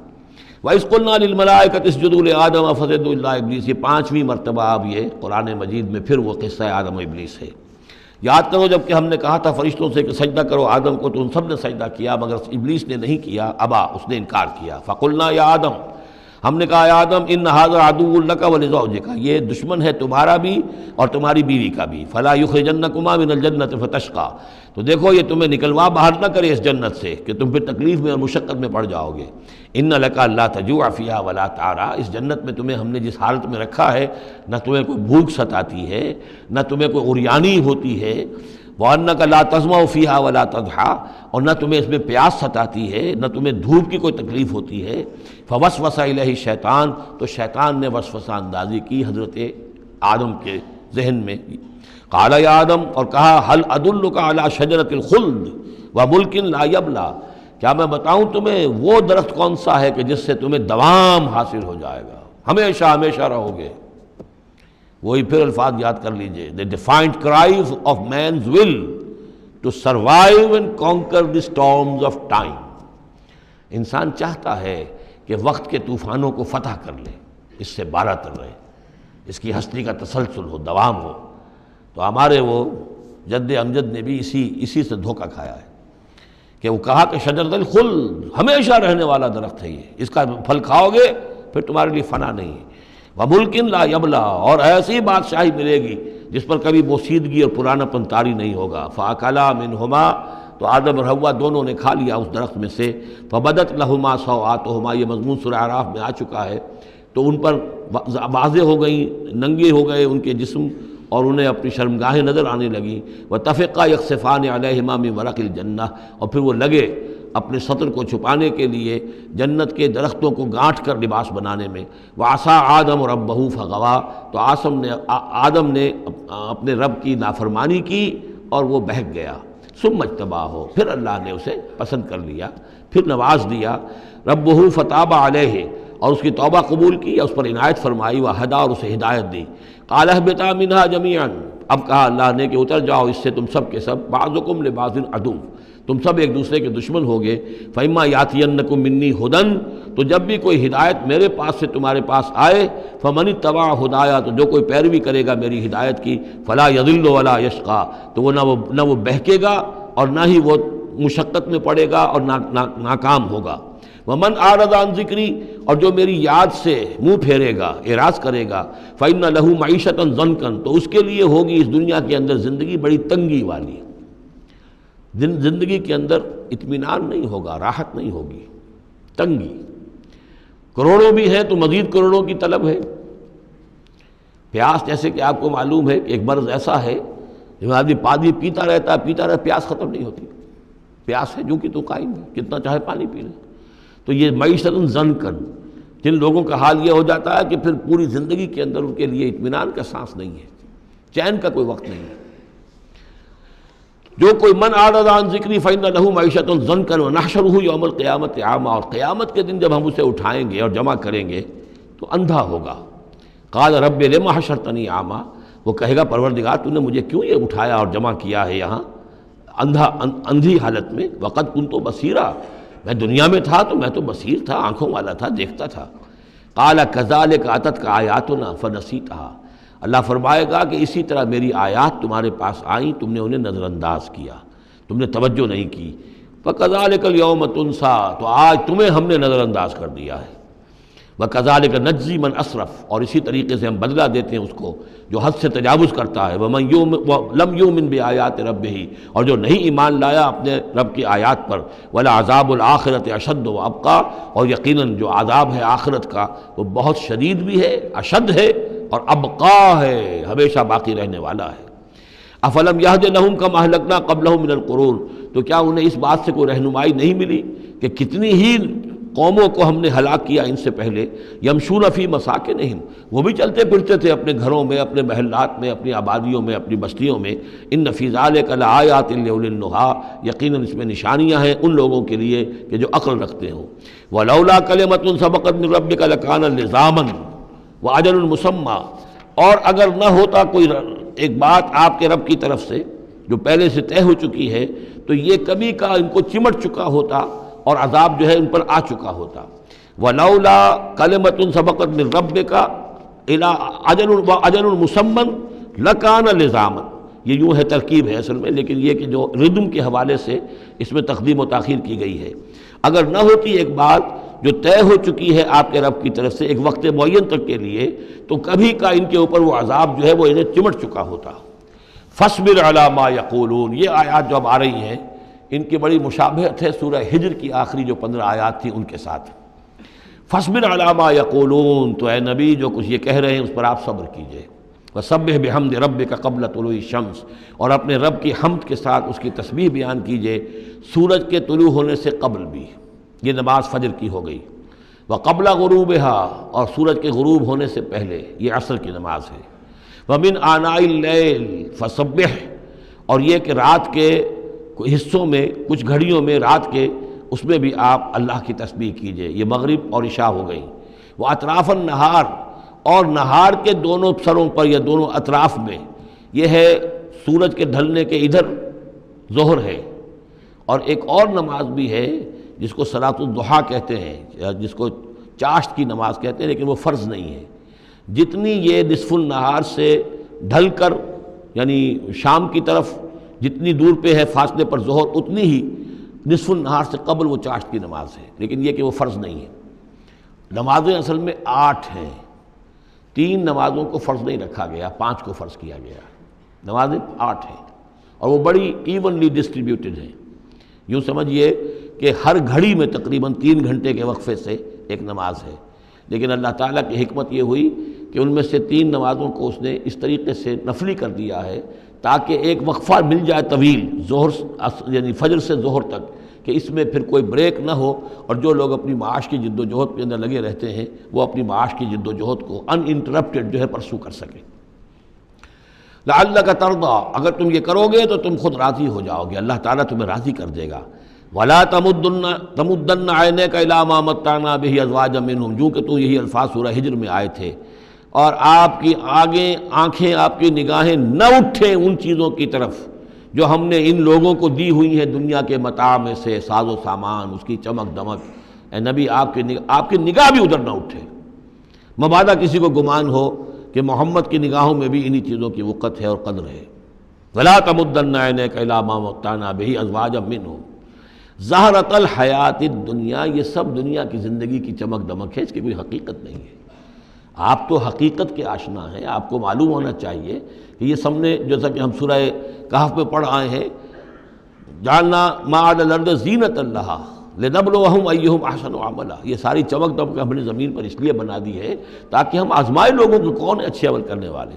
وَإِذْ قُلْنَا لِلْمَلَائِكَةِ اسْجُدُوا لِآدَمَ فَسَجَدُوا إِلَّا إِبْلِيسَ، یہ پانچویں مرتبہ اب یہ قرآن مجید میں پھر وہ قصہ آدم و ابلیس ہے. یاد کرو جب کہ ہم نے کہا تھا فرشتوں سے کہ سجدہ کرو آدم کو، تو ان سب نے سجدہ کیا مگر ابلیس نے نہیں کیا، ابا، اس نے انکار کیا. فَقُلْنَا يَا آدم، ہم نے کہا اے آدم ان ھذا عدو لک ولزوجک، یہ دشمن ہے تمہارا بھی اور تمہاری بیوی کا بھی. فلا یخرجنکما من الجنۃ فتشقى، تو دیکھو یہ تمہیں نکلوا باہر نہ کرے اس جنت سے کہ تم پھر تکلیف میں اور مشقت میں پڑ جاؤ گے. ان لک الا تجوع فیہا ولا تعرى، اس جنت میں تمہیں ہم نے جس حالت میں رکھا ہے نہ تمہیں کوئی بھوک ستاتی ہے نہ تمہیں کوئی عریانی ہوتی ہے. وَأَنَّكَ لَا تَظْمَأُ فِيهَا وَلَا تَضْحَىٰ، اور نہ تمہیں اس میں پیاس ستاتی ہے نہ تمہیں دھوپ کی کوئی تکلیف ہوتی ہے. فَوَسْوَسَ إِلَيْهِ الشَّيْطَانُ، تو شیطان نے وسوسہ اندازی کی حضرت آدم کے ذہن میں. قَالَ يَا آدم، اور کہا هَلْ أَدُلُّكَ عَلَىٰ شَجَرَةِ الْخُلْدِ وَمُلْكٍ لَا يَبْلَىٰ، کیا میں بتاؤں تمہیں وہ درخت کون سا ہے کہ جس سے تمہیں دوام حاصل ہو جائے گا، ہمیشہ ہمیشہ رہو گے. وہی پھر الفاظ یاد کر لیجئے، the defiant cries of man's will to survive and conquer the storms of time. انسان چاہتا ہے کہ وقت کے طوفانوں کو فتح کر لے، اس سے بارہ تر رہے، اس کی ہستی کا تسلسل ہو، دوام ہو. تو ہمارے وہ جد امجد نے بھی اسی سے دھوکہ کھایا ہے کہ وہ کہا کہ شجرۃ الخلد، ہمیشہ رہنے والا درخت ہے یہ، اس کا پھل کھاؤ گے پھر تمہارے لیے فنا نہیں ہے. وَمُلْكٍ لَا يَبْلَىٰ، اور ایسی بادشاہی ملے گی جس پر کبھی بوسیدگی اور پرانا پن طاری نہیں ہوگا. فَأَكَلَا مِنْهُمَا، تو آدم اور حوا دونوں نے کھا لیا اس درخت میں سے. فَبَدَتْ لَهُمَا سَوْآتُهُمَا، یہ مضمون سورہ اعراف میں آ چکا ہے. تو ان پر واضح ہو گئیں، ننگے ہو گئے ان کے جسم اور انہیں اپنی شرمگاہیں نظر آنے لگیں. وَتَفِقَّا يَخْصِفَانِ عَلَيْهِمَا مِن وَرَقِ الْجَنَّةِ، اور پھر وہ لگے اپنے سطر کو چھپانے کے لیے جنت کے درختوں کو گانٹھ کر لباس بنانے میں. وَعَصَىٰ آدَمُ رَبَّهُ فَغَوَىٰ، تو آدم نے اپنے رب کی نافرمانی کی اور وہ بہک گیا. ثُمَّ اجْتَبَاهُ، پھر اللہ نے اسے پسند کر لیا، پھر نواز دیا. رَبُّهُ فَتَابَ عَلَيْهِ، اور اس کی توبہ قبول کی، اس پر عنایت فرمائی. وَهَدَىٰ، اور اسے ہدایت دی. قَالَ اهْبِطَا مِنْهَا جَمِيعًا، اب کہا اللہ نے کہ اتر جاؤ اس سے تم سب کے سب. بَعْضُكُمْ لِبَعْضٍ عَدُوٌّ، تم سب ایک دوسرے کے دشمن ہوگے. فَإِمَّا يَأْتِيَنَّكُم مِّنِّي هُدًى، تو جب بھی کوئی ہدایت میرے پاس سے تمہارے پاس آئے فمن اتبع ہدایا، تو جو کوئی پیروی کرے گا میری ہدایت کی، فلا یضل ولا یشقی، تو وہ نہ وہ بہکے گا اور نہ ہی وہ مشقت میں پڑے گا اور ناکام ہوگا۔ ومن اعرض عن ذکری، اور جو میری یاد سے منہ پھیرے گا، اعراض کرے گا، فإن له معیشۃ ضنکا، تو اس کے لیے ہوگی اس دنیا کے اندر زندگی بڑی تنگی والی، زندگی کے اندر اطمینان نہیں ہوگا، راحت نہیں ہوگی، تنگی۔ کروڑوں بھی ہیں تو مزید کروڑوں کی طلب ہے۔ پیاس، جیسے کہ آپ کو معلوم ہے کہ ایک مرض ایسا ہے جو آدمی پانی پیتا رہتا ہے، پیاس ختم نہیں ہوتی، پیاس ہے جو کہ تو قائم ہے، کتنا چاہے پانی پی لے۔ تو یہ معیشت ضنکن، جن لوگوں کا حال یہ ہو جاتا ہے کہ پھر پوری زندگی کے اندر ان کے لیے اطمینان کا سانس نہیں ہے، چین کا کوئی وقت نہیں ہے۔ جو کوئی من اعرض عن ذکری فإن له معیشۃ ضنکا ونحشرہ یوم القیامۃ اعمی، اور قیامت کے دن جب ہم اسے اٹھائیں گے اور جمع کریں گے تو اندھا ہوگا۔ قال رب لم حشرتنی اعمی، وہ کہے گا پروردگار تو نے مجھے کیوں یہ اٹھایا اور جمع کیا ہے یہاں اندھی حالت میں، وقد کنت بصیرا، میں دنیا میں تھا تو میں تو بصیر تھا، آنکھوں والا تھا، دیکھتا تھا۔ قال کذالک اتتک آیاتنا فنسیتھا، اللہ فرمائے گا کہ اسی طرح میری آیات تمہارے پاس آئیں، تم نے انہیں نظر انداز کیا، تم نے توجہ نہیں کی۔ فکذالک الیوم تنسیٰ، تو آج تمہیں ہم نے نظر انداز کر دیا ہے۔ وکذالک نجزی من اسرف، اور اسی طریقے سے ہم بدلہ دیتے ہیں اس کو جو حد سے تجاوز کرتا ہے۔ ومن لم یؤمن بآیات ربہ، اور جو نہیں ایمان لایا اپنے رب کی آیات پر۔ ولعذاب الآخرۃ اشد وابقیٰ، اور یقیناً جو عذاب ہے آخرت کا وہ بہت شدید بھی ہے، اشد ہے اور ابقیٰ ہے، ہمیشہ باقی رہنے والا ہے۔ افلم یہد لہم کما اہلکنا قبلہم من القرون، تو کیا انہیں اس بات سے کوئی رہنمائی نہیں ملی کہ کتنی ہی قوموں کو ہم نے ہلاک کیا ان سے پہلے۔ یمشون فی مساکنہم، وہ بھی چلتے پھرتے تھے اپنے گھروں میں، اپنے محلات میں، اپنی آبادیوں میں، اپنی بستیوں میں۔ ان فی ذلک لآیات لأولی النہیٰ، یقیناً اس میں نشانیاں ہیں ان لوگوں کے لیے کہ جو عقل رکھتے ہوں۔ ولولا کلمۃ سبقت من ربک لکان لزاما واجل مسمى، اور اگر نہ ہوتا کوئی ایک بات آپ کے رب کی طرف سے جو پہلے سے طے ہو چکی ہے تو یہ کبھی کا ان کو چمٹ چکا ہوتا اور عذاب جو ہے ان پر آ چکا ہوتا۔ وَلَوْلَا كَلِمَةٌ سَبَقَتْ مِنْ رَبِّكَ إِلَىٰ أَجَلٌ مُّسَمًّى لَكَانَ لِزَامًا، یہ یوں ہے ترکیب ہے اصل میں، لیکن یہ کہ جو ردم کے حوالے سے اس میں تقدیم و تاخیر کی گئی ہے۔ اگر نہ ہوتی ایک بات جو طے ہو چکی ہے آپ کے رب کی طرف سے ایک وقت معین تک کے لیے، تو کبھی کا ان کے اوپر وہ عذاب جو ہے وہ انہیں چمٹ چکا ہوتا۔ فَاصْبِرْ عَلَىٰ مَا يَقُولُونَ، یہ آیات جو اب آ رہی ہیں ان کی بڑی مشابہت ہے سورہ ہجر کی آخری جو 15 آیات تھیں ان کے ساتھ۔ فَاصْبِرْ عَلَىٰ مَا يَقُولُونَ، تو اے نبی جو کچھ یہ کہہ رہے ہیں اس پر آپ صبر کیجئے۔ وَسَبِّحْ بِحَمْدِ رَبِّكَ قَبْلَ طُلُوعِ الشَّمْسِ، اور اپنے رب کی حمد کے ساتھ اس کی تسبیح بیان کیجئے سورج کے طلوع ہونے سے قبل بھی، یہ نماز فجر کی ہو گئی۔ وَقَبْلَ غُرُوبِهَا، اور سورج کے غروب ہونے سے پہلے، یہ عصر کی نماز ہے۔ وَمِنْ آنَاءِ اللَّيْلِ فَسَبِّحْ، اور یہ کہ رات کے حصوں میں، کچھ گھڑیوں میں رات کے، اس میں بھی آپ اللہ کی تسبیح کیجئے۔ یہ مغرب اور عشاء ہو گئی۔ وَأَطْرَافَ النَّهَارِ، اور نہار کے دونوں سروں پر یا دونوں اطراف میں، یہ ہے سورج کے ڈھلنے کے ادھر ظہر ہے، اور ایک اور نماز بھی ہے جس کو صلاۃ الضحیٰ کہتے ہیں یا جس کو چاشت کی نماز کہتے ہیں، لیکن وہ فرض نہیں ہے۔ جتنی یہ نصف النہار سے ڈھل کر یعنی شام کی طرف جتنی دور پہ ہے فاصلے پر ظہر، اتنی ہی نصف النہار سے قبل وہ چاشت کی نماز ہے، لیکن یہ کہ وہ فرض نہیں ہے۔ نمازیں اصل میں 8 ہیں، 3 نمازوں کو فرض نہیں رکھا گیا، 5 کو فرض کیا گیا۔ نمازیں 8 ہیں اور وہ بڑی ایونلی ڈسٹریبیوٹڈ ہیں۔ یوں سمجھیے کہ ہر گھڑی میں تقریباً 3 گھنٹے کے وقفے سے ایک نماز ہے، لیکن اللہ تعالیٰ کی حکمت یہ ہوئی کہ ان میں سے 3 نمازوں کو اس نے اس طریقے سے نفلی کر دیا ہے تاکہ ایک وقفہ مل جائے طویل، ظہر یعنی فجر سے ظہر تک، کہ اس میں پھر کوئی بریک نہ ہو، اور جو لوگ اپنی معاش کی جد و جہد کے اندر لگے رہتے ہیں وہ اپنی معاش کی جد و جہد کو ان انٹرپٹڈ جو ہے پرسو کر سکیں۔ لعلک ترضی، اگر تم یہ کرو گے تو تم خود راضی ہو جاؤ گے، اللہ تعالیٰ تمہیں راضی کر دے گا۔ ولا تمدن عینیک الی ما متعنا بہ ازواجا منہم، جو کہ تو یہی الفاظ سورہ ہجر میں آئے تھے، اور آپ کی آنکھیں، آپ کی نگاہیں نہ اٹھیں ان چیزوں کی طرف جو ہم نے ان لوگوں کو دی ہوئی ہیں دنیا کے متاع میں سے، ساز و سامان، اس کی چمک دمک، اے نبی آپ کی نگاہ بھی ادھر نہ اٹھے، مبادا کسی کو گمان ہو کہ محمد کی نگاہوں میں بھی انہی چیزوں کی وقت ہے اور قدر ہے۔ وَلَا تَمُدَّنَّ عَيْنَيْكَ إِلَىٰ مَا مَتَّعْنَا بِهِ أَزْوَاجًا مِّنْهُمْ زَهْرَةَ الْحَيَاةِ الدُّنْيَا، یہ سب دنیا کی زندگی کی چمک دمک ہے، اس کی کوئی حقیقت نہیں ہے۔ آپ تو حقیقت کے آشنا ہیں، آپ کو معلوم ہونا چاہیے کہ یہ سب نے، جیسا کہ ہم سورہ کہف میں پڑھ آئے ہیں، جعلنا ما علی الارض زینۃ لہا لنبلوہم ایہم احسن عملا، یہ ساری چمک دمک ہم نے زمین پر اس لیے بنا دی ہے تاکہ ہم آزمائے لوگوں کو کون اچھے عمل کرنے والے۔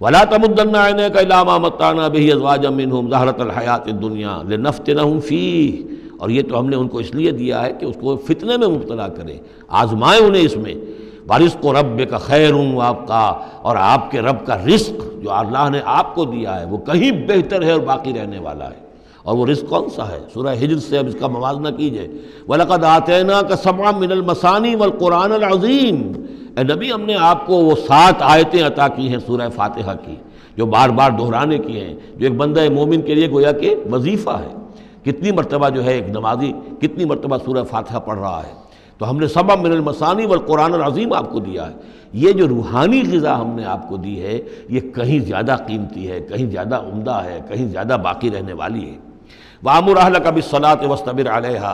ولا تمدن عینیک الی ما متعنا بہ ازواجا منہم زہرۃ الحیاۃ الدنیا لنفتنہم فیہ، اور یہ تو ہم نے ان کو اس لیے دیا ہے کہ اس کو فتنے میں مبتلا کریں، آزمائیں انہیں اس میں۔ وَرِزْقُ رَبِّكَ خَيْرٌ وَأَبْقَىٰ، اور آپ کے رب کا رزق جو اللہ نے آپ کو دیا ہے وہ کہیں بہتر ہے اور باقی رہنے والا ہے۔ اور وہ رزق کون سا ہے؟ سورہ ہجر سے اب اس کا موازنہ کیجئے۔ وَلَقَدْ آتَيْنَاكَ سَبْعًا مِّنَ الْمَثَانِي وَالْقُرْآنِ الْعَظِيمِ، اے نبی ہم نے آپ کو وہ 7 آیتیں عطا کی ہیں سورہ فاتحہ کی، جو بار بار دہرانے کی ہیں، جو ایک بندہ مومن کے لیے گویا کہ وظیفہ ہے۔ کتنی مرتبہ جو ہے ایک نمازی کتنی مرتبہ سورہ فاتحہ پڑھ رہا ہے؟ تو ہم نے سبع من المثانی والقرآن العظیم آپ کو دیا ہے۔ یہ جو روحانی غذا ہم نے آپ کو دی ہے یہ کہیں زیادہ قیمتی ہے، کہیں زیادہ عمدہ ہے، کہیں زیادہ باقی رہنے والی ہے۔ وَأَمُرْ أَهْلَكَ بِالصَّلَاةِ وَاصْطَبِرْ عَلَيْهَا،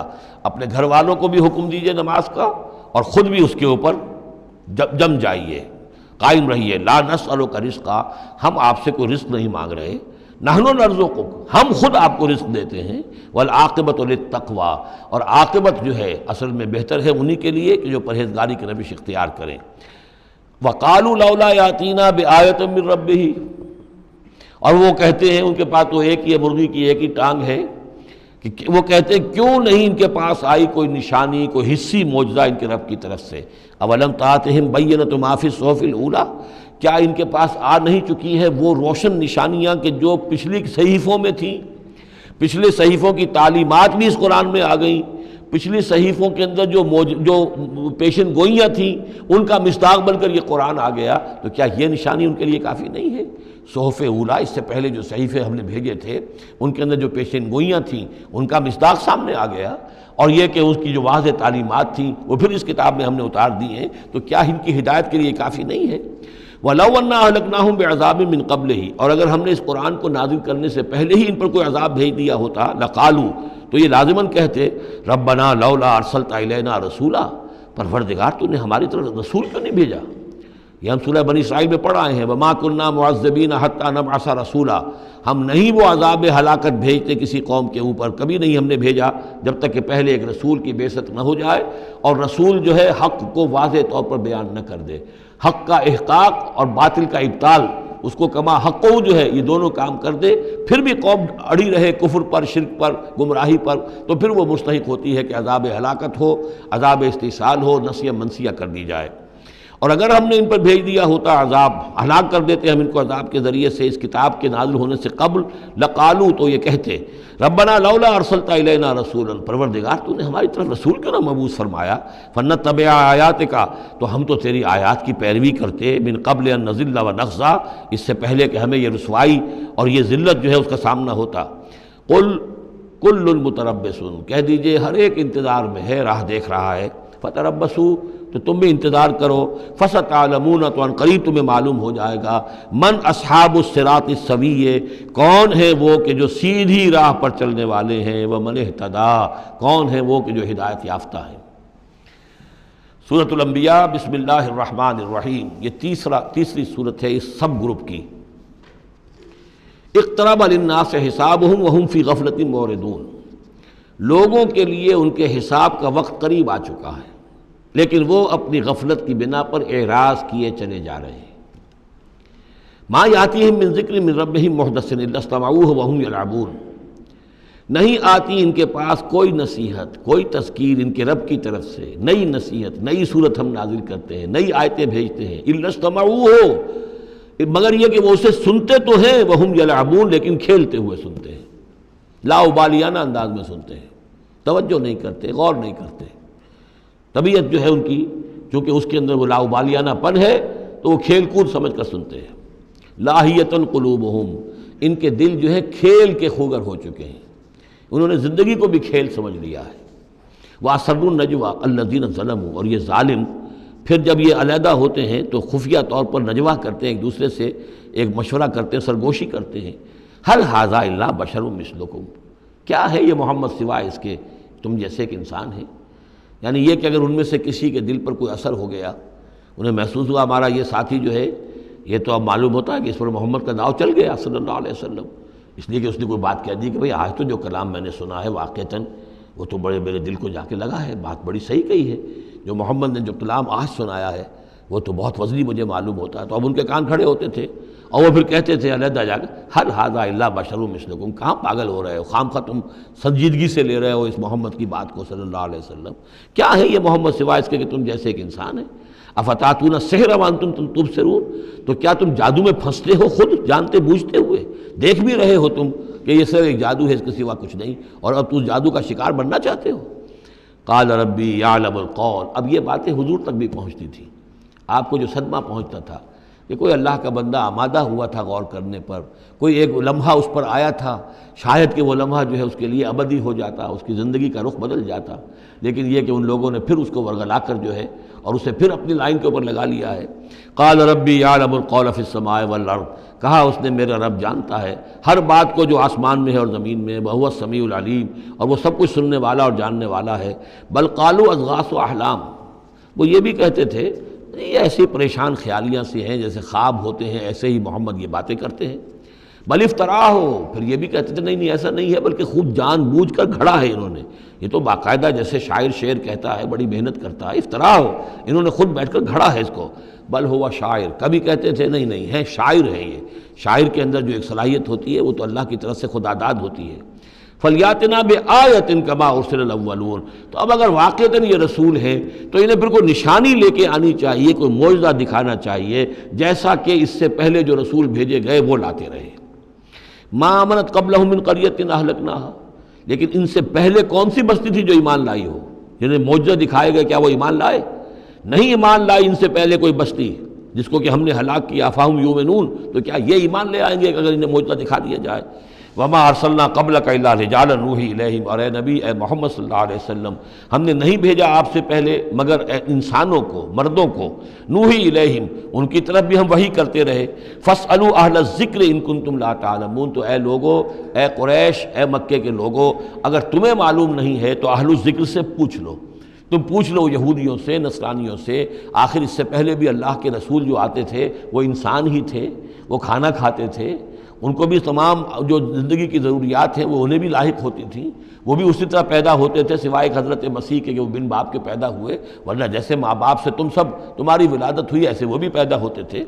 اپنے گھر والوں کو بھی حکم دیجئے نماز کا اور خود بھی اس کے اوپر جم جائیے، قائم رہیے۔ لا نسألک رزقا، ہم آپ سے کوئی رزق نہیں مانگ رہے، نحن نرزقک، ہم خود آپ کو رزق دیتے ہیں۔ والعاقبۃ للتقویٰ، اور عاقبت جو ہے اصل میں بہتر ہے انہی کے لیے کہ جو پرہیزگاری کی روش اختیار کریں۔ وقالوا لولا یاتینا بآیۃ من ربہ، اور وہ کہتے ہیں، ان کے پاس تو ایک ہی مرغی کی ایک ہی ٹانگ ہے، کہ وہ کہتے ہیں کیوں نہیں ان کے پاس آئی کوئی نشانی، کوئی حصی معجزہ ان کے رب کی طرف سے۔ اولم تاتہم بینۃ ما فی الصحف الاولیٰ، کیا ان کے پاس آ نہیں چکی ہے وہ روشن نشانیاں کہ جو پچھلی صحیفوں میں تھیں؟ پچھلے صحیفوں کی تعلیمات بھی اس قرآن میں آ گئیں، پچھلی صحیفوں کے اندر جو پیشن گوئیاں تھیں ان کا مصداق بن کر یہ قرآن آ گیا، تو کیا یہ نشانی ان کے لیے کافی نہیں ہے؟ صحف اولیٰ، اس سے پہلے جو صحیفے ہم نے بھیجے تھے ان کے اندر جو پیشن گوئیاں تھیں ان کا مصداق سامنے آ گیا، اور یہ کہ اس کی جو واضح تعلیمات تھیں وہ پھر اس کتاب میں ہم نے اتار دی ہیں، تو کیا ان کی ہدایت کے لیے کافی نہیں ہے؟ وَلَوْ أَنَّا أَهْلَكْنَاهُمْ بِعَذَابٍ مِّن قَبْلِهِ، اور اگر ہم نے اس قرآن کو نازل کرنے سے پہلے ہی ان پر کوئی عذاب بھیج دیا ہوتا، لَقَالُوا، تو یہ لازماً کہتے رَبَّنَا لَوْلَا أَرْسَلْتَ إِلَيْنَا رَسُولًا، پروردگار تو نے ہماری طرف رسول کیوں نہیں بھیجا؟ یہ ہم سورہ بنی اسرائیل میں پڑھ آئے ہیں، وَمَا كُنَّا مُعَذِّبِينَ حَتَّىٰ نَبْعَثَ رَسُولًا، ہم نہیں وہ عذاب ہلاکت بھیجتے کسی قوم کے اوپر، کبھی نہیں ہم نے بھیجا جب تک کہ پہلے ایک رسول کی بعثت نہ ہو جائے، اور رسول جو ہے حق کو واضح طور پر بیان نہ کر دے، حق کا احقاق اور باطل کا ابطال، اس کو کما حق جو ہے یہ دونوں کام کر دے، پھر بھی قوم اڑی رہے کفر پر، شرک پر، گمراہی پر، تو پھر وہ مستحق ہوتی ہے کہ عذاب ہلاکت ہو، عذاب استحصال ہو، نسیہ منسیہ کر دی جائے۔ اور اگر ہم نے ان پر بھیج دیا ہوتا عذاب، ہلاک کر دیتے ہم ان کو عذاب کے ذریعے سے اس کتاب کے نازل ہونے سے قبل، لقالو، تو یہ کہتے ربنا لولا ارسلت الینا رسولا، پروردگار تو نے ہماری طرف رسول کیوں نہ مبعوث فرمایا، فنتبع آیاتک، تو ہم تو تیری آیات کی پیروی کرتے، من قبل ان نذل ونخزى، اس سے پہلے کہ ہمیں یہ رسوائی اور یہ ذلت جو ہے اس کا سامنا ہوتا۔ قل کل متربص، کہہ دیجئے ہر ایک انتظار میں ہے، راہ دیکھ رہا ہے، فتربصوا، تو تم بھی انتظار کرو، فستعلمون، تو ان قریب تمہیں معلوم ہو جائے گا، من اصحاب الصراط السوی، کون ہے وہ کہ جو سیدھی راہ پر چلنے والے ہیں، ومن اہتدی، کون ہے وہ کہ جو ہدایت یافتہ ہیں۔ سورۃ الانبیاء، بسم اللہ الرحمن الرحیم، یہ تیسری سورت ہے اس سب گروپ کی۔ اقترب للناس حسابهم وهم فی غفلۃ معرضون، لوگوں کے لیے ان کے حساب کا وقت قریب آ چکا ہے لیکن وہ اپنی غفلت کی بنا پر اعراض کیے چلے جا رہے ہیں۔ ما یاتیہم من ذکر من ربہم محدث الا استمعوہ وہم یلعبون، نہیں آتی ان کے پاس کوئی نصیحت، کوئی تذکیر ان کے رب کی طرف سے، نئی نصیحت، نئی صورت ہم نازل کرتے ہیں، نئی آیتیں بھیجتے ہیں، الا استمعوہ، مگر یہ کہ وہ اسے سنتے تو ہیں، وہم یلعبون، لیکن کھیلتے ہوئے سنتے ہیں، لا ابالیانہ انداز میں سنتے ہیں، توجہ نہیں کرتے، غور نہیں کرتے۔ طبیعت جو ہے ان کی، چونکہ اس کے اندر وہ لاابالیانہ پن ہے تو وہ کھیل کود سمجھ کر سنتے ہیں۔ لاہیۃ قلوبہم، ان کے دل جو ہے کھیل کے خوگر ہو چکے ہیں، انہوں نے زندگی کو بھی کھیل سمجھ لیا ہے۔ وَأَسَرُّوا النَّجْوَىٰ الَّذِينَ ظَلَمُوا، اور یہ ظالم پھر جب یہ علیحدہ ہوتے ہیں تو خفیہ طور پر نجوا کرتے ہیں، ایک دوسرے سے ایک مشورہ کرتے ہیں، سرگوشی کرتے ہیں، هَلْ هَٰذَا إِلَّا بَشَرٌ مِثْلُكُمْ، کیا ہے یہ محمد سوائے اس کے تم جیسے ایک انسان ہیں۔ یعنی یہ کہ اگر ان میں سے کسی کے دل پر کوئی اثر ہو گیا، انہیں محسوس ہوا ہمارا یہ ساتھی جو ہے یہ تو اب معلوم ہوتا ہے کہ اس پر محمد کا داؤ چل گیا صلی اللہ علیہ وسلم، اس لیے کہ اس نے کوئی بات کہہ دی کہ بھئی آج تو جو کلام میں نے سنا ہے واقعتاً وہ تو بڑے میرے دل کو جا کے لگا ہے، بات بڑی صحیح کہی ہے، جو محمد نے جو کلام آج سنایا ہے وہ تو بہت وزنی مجھے معلوم ہوتا ہے۔ تو اب ان کے کان کھڑے ہوتے تھے اور وہ پھر کہتے تھے علیحدہ جا کر هَلْ هَٰذَا إِلَّا بَشَرٌ مِثْلُكُمْ، کہاں پاگل ہو رہے ہو، خامخواہ تم سنجیدگی سے لے رہے ہو اس محمد کی بات کو صلی اللہ علیہ وسلم، کیا ہے یہ محمد سوائے اس کے کہ تم جیسے ایک انسان ہے۔ افتاتون السحر وانتم تبصرون، تو کیا تم جادو میں پھنستے ہو خود جانتے بوجھتے ہوئے، دیکھ بھی رہے ہو تم کہ یہ صرف ایک جادو ہے، اس کے سوا کچھ نہیں، اور اب تم جادو کا شکار بننا چاہتے ہو۔ قال ربی یعلم القول، اب یہ باتیں حضور تک بھی پہنچتی تھی، آپ کو جو صدمہ پہنچتا تھا کہ کوئی اللہ کا بندہ آمادہ ہوا تھا غور کرنے پر، کوئی ایک لمحہ اس پر آیا تھا، شاید کہ وہ لمحہ جو ہے اس کے لیے ابدی ہو جاتا، اس کی زندگی کا رخ بدل جاتا، لیکن یہ کہ ان لوگوں نے پھر اس کو ورگلا کر جو ہے اور اسے پھر اپنی لائن کے اوپر لگا لیا ہے۔ قال ربی یعلم القول فی السماء والارض، کہا اس نے میرا رب جانتا ہے ہر بات کو جو آسمان میں ہے اور زمین میں، وہو السمیع العلیم، اور وہ سب کچھ سننے والا اور جاننے والا ہے۔ بل قالوا اضغاث احلام، وہ یہ بھی کہتے تھے یہ ایسی پریشان خیالیاں سی ہیں جیسے خواب ہوتے ہیں، ایسے ہی محمد یہ باتیں کرتے ہیں۔ بل افطرا ہو، پھر یہ بھی کہتے تھے نہیں ایسا نہیں ہے، بلکہ خوب جان بوجھ کر گھڑا ہے انہوں نے، یہ تو باقاعدہ جیسے شاعر شعر کہتا ہے بڑی محنت کرتا ہے، افطرا ہو، انہوں نے خود بیٹھ کر گھڑا ہے اس کو۔ بل ہوا شاعر، کبھی کہتے تھے نہیں ہے شاعر ہے، یہ شاعر کے اندر جو ایک صلاحیت ہوتی ہے وہ تو اللہ کی طرف سے خداداد ہوتی ہے۔ فلیاتنا بآیۃ کما ارسل الاولون، تو اب اگر واقعتاً یہ رسول ہے تو انہیں پھر کوئی نشانی لے کے آنی چاہیے، کوئی معجزہ دکھانا چاہیے، جیسا کہ اس سے پہلے جو رسول بھیجے گئے وہ لاتے رہے۔ ما آمنت قبلہم من قریۃ اہلکناہا، لیکن ان سے پہلے کون سی بستی تھی جو ایمان لائی ہو، جنہیں معجزہ دکھائے گئے، کیا وہ ایمان لائے؟ نہیں ایمان لائی ان سے پہلے کوئی بستی جس کو کہ ہم نے ہلاک کیا، فہم یؤمنون، تو کیا یہ ایمان لے آئیں گے اگر انہیں معجزہ دکھا دیا جائے؟ وما ارسلنا قبلک الا رجالا نوحی الیہم، اور اے نبی اے محمد صلی اللہ علیہ وسلم، ہم نے نہیں بھیجا آپ سے پہلے مگر انسانوں کو، مردوں کو، نوحی الیہم، ان کی طرف بھی ہم وحی کرتے رہے۔ فاسألوا اہل الذکر ان کنتم لا تعلمون، تو اے لوگو، اے قریش، اے مکے کے لوگو، اگر تمہیں معلوم نہیں ہے تو اہل الذکر سے پوچھ لو، تم پوچھ لو یہودیوں سے، نصرانیوں سے، آخر اس سے پہلے بھی اللہ کے رسول جو آتے تھے وہ انسان ہی تھے، وہ کھانا کھاتے تھے، ان کو بھی تمام جو زندگی کی ضروریات ہیں وہ انہیں بھی لاحق ہوتی تھیں، وہ بھی اسی طرح پیدا ہوتے تھے سوائے حضرت مسیح کے کہ وہ بن باپ کے پیدا ہوئے، ورنہ جیسے ماں باپ سے تم سب تمہاری ولادت ہوئی ایسے وہ بھی پیدا ہوتے تھے۔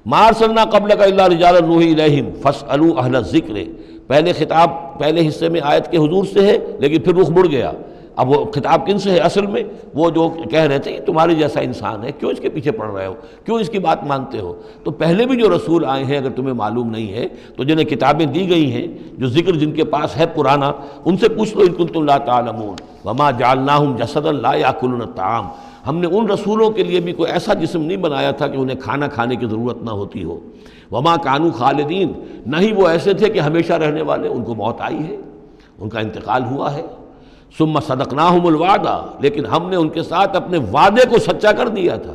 ما ارسلنا قبلک الا رجالا نوحی الیہم فاسألوا اہل الذکر، پہلے خطاب پہلے حصے میں آیت کے حضور سے ہے لیکن پھر رخ مڑ گیا، اب وہ خطاب کن سے ہے؟ اصل میں وہ جو کہہ رہے تھے کہ تمہارے جیسا انسان ہے، کیوں اس کے پیچھے پڑ رہے ہو، کیوں اس کی بات مانتے ہو؟ تو پہلے بھی جو رسول آئے ہیں اگر تمہیں معلوم نہیں ہے تو جنہیں کتابیں دی گئی ہیں، جو ذکر جن کے پاس ہے پرانا، ان سے پوچھ لو ان کنتم لا تعلمون۔ وما جعلناہم جسدا لا یاکلون الطعام، ہم نے ان رسولوں کے لیے بھی کوئی ایسا جسم نہیں بنایا تھا کہ انہیں کھانا کھانے کی ضرورت نہ ہوتی ہو۔ وما کانوا خالدین، نہ ہی وہ ایسے تھے کہ ہمیشہ رہنے والے، ان کو موت آئی ہے، ان کا انتقال ہوا ہے۔ ثم صدقناہم الوعدہ، لیکن ہم نے ان کے ساتھ اپنے وعدے کو سچا کر دیا تھا۔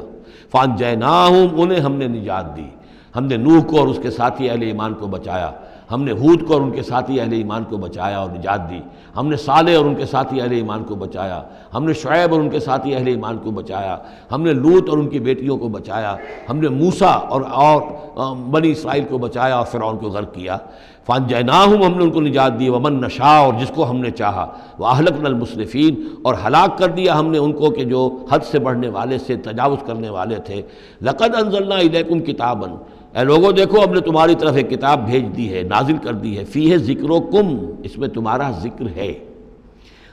فانجیناہم، انہیں ہم نے نجات دی، ہم نے نوح کو اور اس کے ساتھی اہل ایمان کو بچایا، ہم نے ہود کو اور ان کے ساتھی اہل ایمان کو بچایا اور نجات دی، ہم نے صالح اور ان کے ساتھی اہل ایمان کو بچایا، ہم نے شعیب اور ان کے ساتھی اہل ایمان کو بچایا، ہم نے لوط اور ان کی بیٹیوں کو بچایا، ہم نے موسیٰ اور بنی اسرائیل کو بچایا اور فرعون کو غرق کیا۔ فانجیناہم، ہم نے ان کو نجات دی، ومن نشاء، اور جس کو ہم نے چاہا، واہلکنا المسرفین، اور ہلاک کر دیا ہم نے ان کو کہ جو حد سے بڑھنے والے سے تجاوز کرنے والے تھے۔ لقد انزلنا الیکم کتابا، اے لوگوں دیکھو ہم نے تمہاری طرف ایک کتاب بھیج دی ہے، نازل کر دی ہے، فیہ ذکرکم، اس میں تمہارا ذکر ہے۔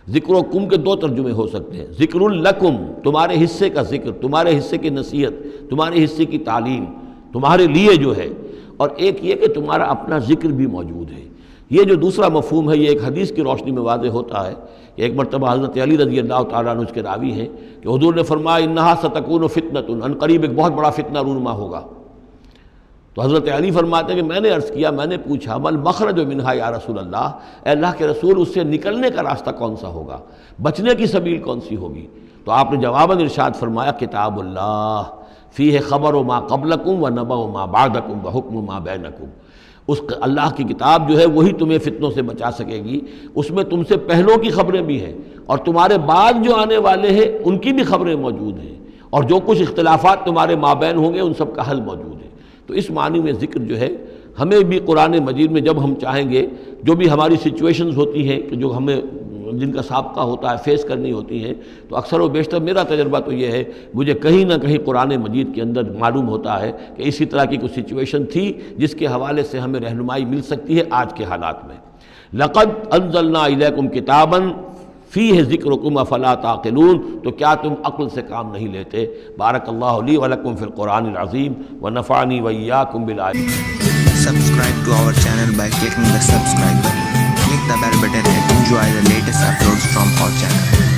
ذکر و کم کے دو ترجمے ہو سکتے ہیں، ذکر لکم، تمہارے حصے کا ذکر، تمہارے حصے کی نصیحت، تمہارے حصے کی تعلیم، تمہارے لیے جو ہے، اور ایک یہ کہ تمہارا اپنا ذکر بھی موجود ہے۔ یہ جو دوسرا مفہوم ہے یہ ایک حدیث کی روشنی میں واضح ہوتا ہے کہ ایک مرتبہ حضرت علی رضی اللہ تعالیٰ عنہ اس کے راوی ہیں کہ حضور نے فرمایا انہا ستکون فتنۃ، ان قریب ایک بہت بڑا فتنہ رونما ہوگا، تو حضرت علی فرماتے ہیں کہ میں نے عرض کیا، میں نے پوچھا مل مخرج منہا یا رسول اللہ، اے اللہ کے رسول اس سے نکلنے کا راستہ کون سا ہوگا، بچنے کی سبیل کون سی ہوگی؟ تو آپ نے جواباً ارشاد فرمایا کتاب اللہ فیہ خبر ما قبلکم و نبأ ما بعدکم و حکم ما بینکم، اس اللہ کی کتاب جو ہے وہی تمہیں فتنوں سے بچا سکے گی، اس میں تم سے پہلوں کی خبریں بھی ہیں اور تمہارے بعد جو آنے والے ہیں ان کی بھی خبریں موجود ہیں، اور جو کچھ اختلافات تمہارے مابین ہوں گے ان سب کا حل موجود ہے۔ تو اس معنی میں ذکر جو ہے ہمیں بھی قرآن مجید میں جب ہم چاہیں گے، جو بھی ہماری سچویشنز ہوتی ہیں کہ جو ہمیں جن کا سابقہ ہوتا ہے فیس کرنی ہوتی ہیں، تو اکثر و بیشتر میرا تجربہ تو یہ ہے، مجھے کہیں نہ کہیں قرآن مجید کے اندر معلوم ہوتا ہے کہ اسی طرح کی کوئی سچویشن تھی جس کے حوالے سے ہمیں رہنمائی مل سکتی ہے آج کے حالات میں۔ لقد انزلنا الیکم کتابا فیہ ذکرکم افلا تعقلون، تو کیا تم عقل سے کام نہیں لیتے؟ بارک اللہ لی ولکم فی القرآن العظیم ونفعنی وإیاکم بالآیات۔ Subscribe to our channel by clicking the subscribe button. Click the bell button and enjoy the latest uploads from our channel.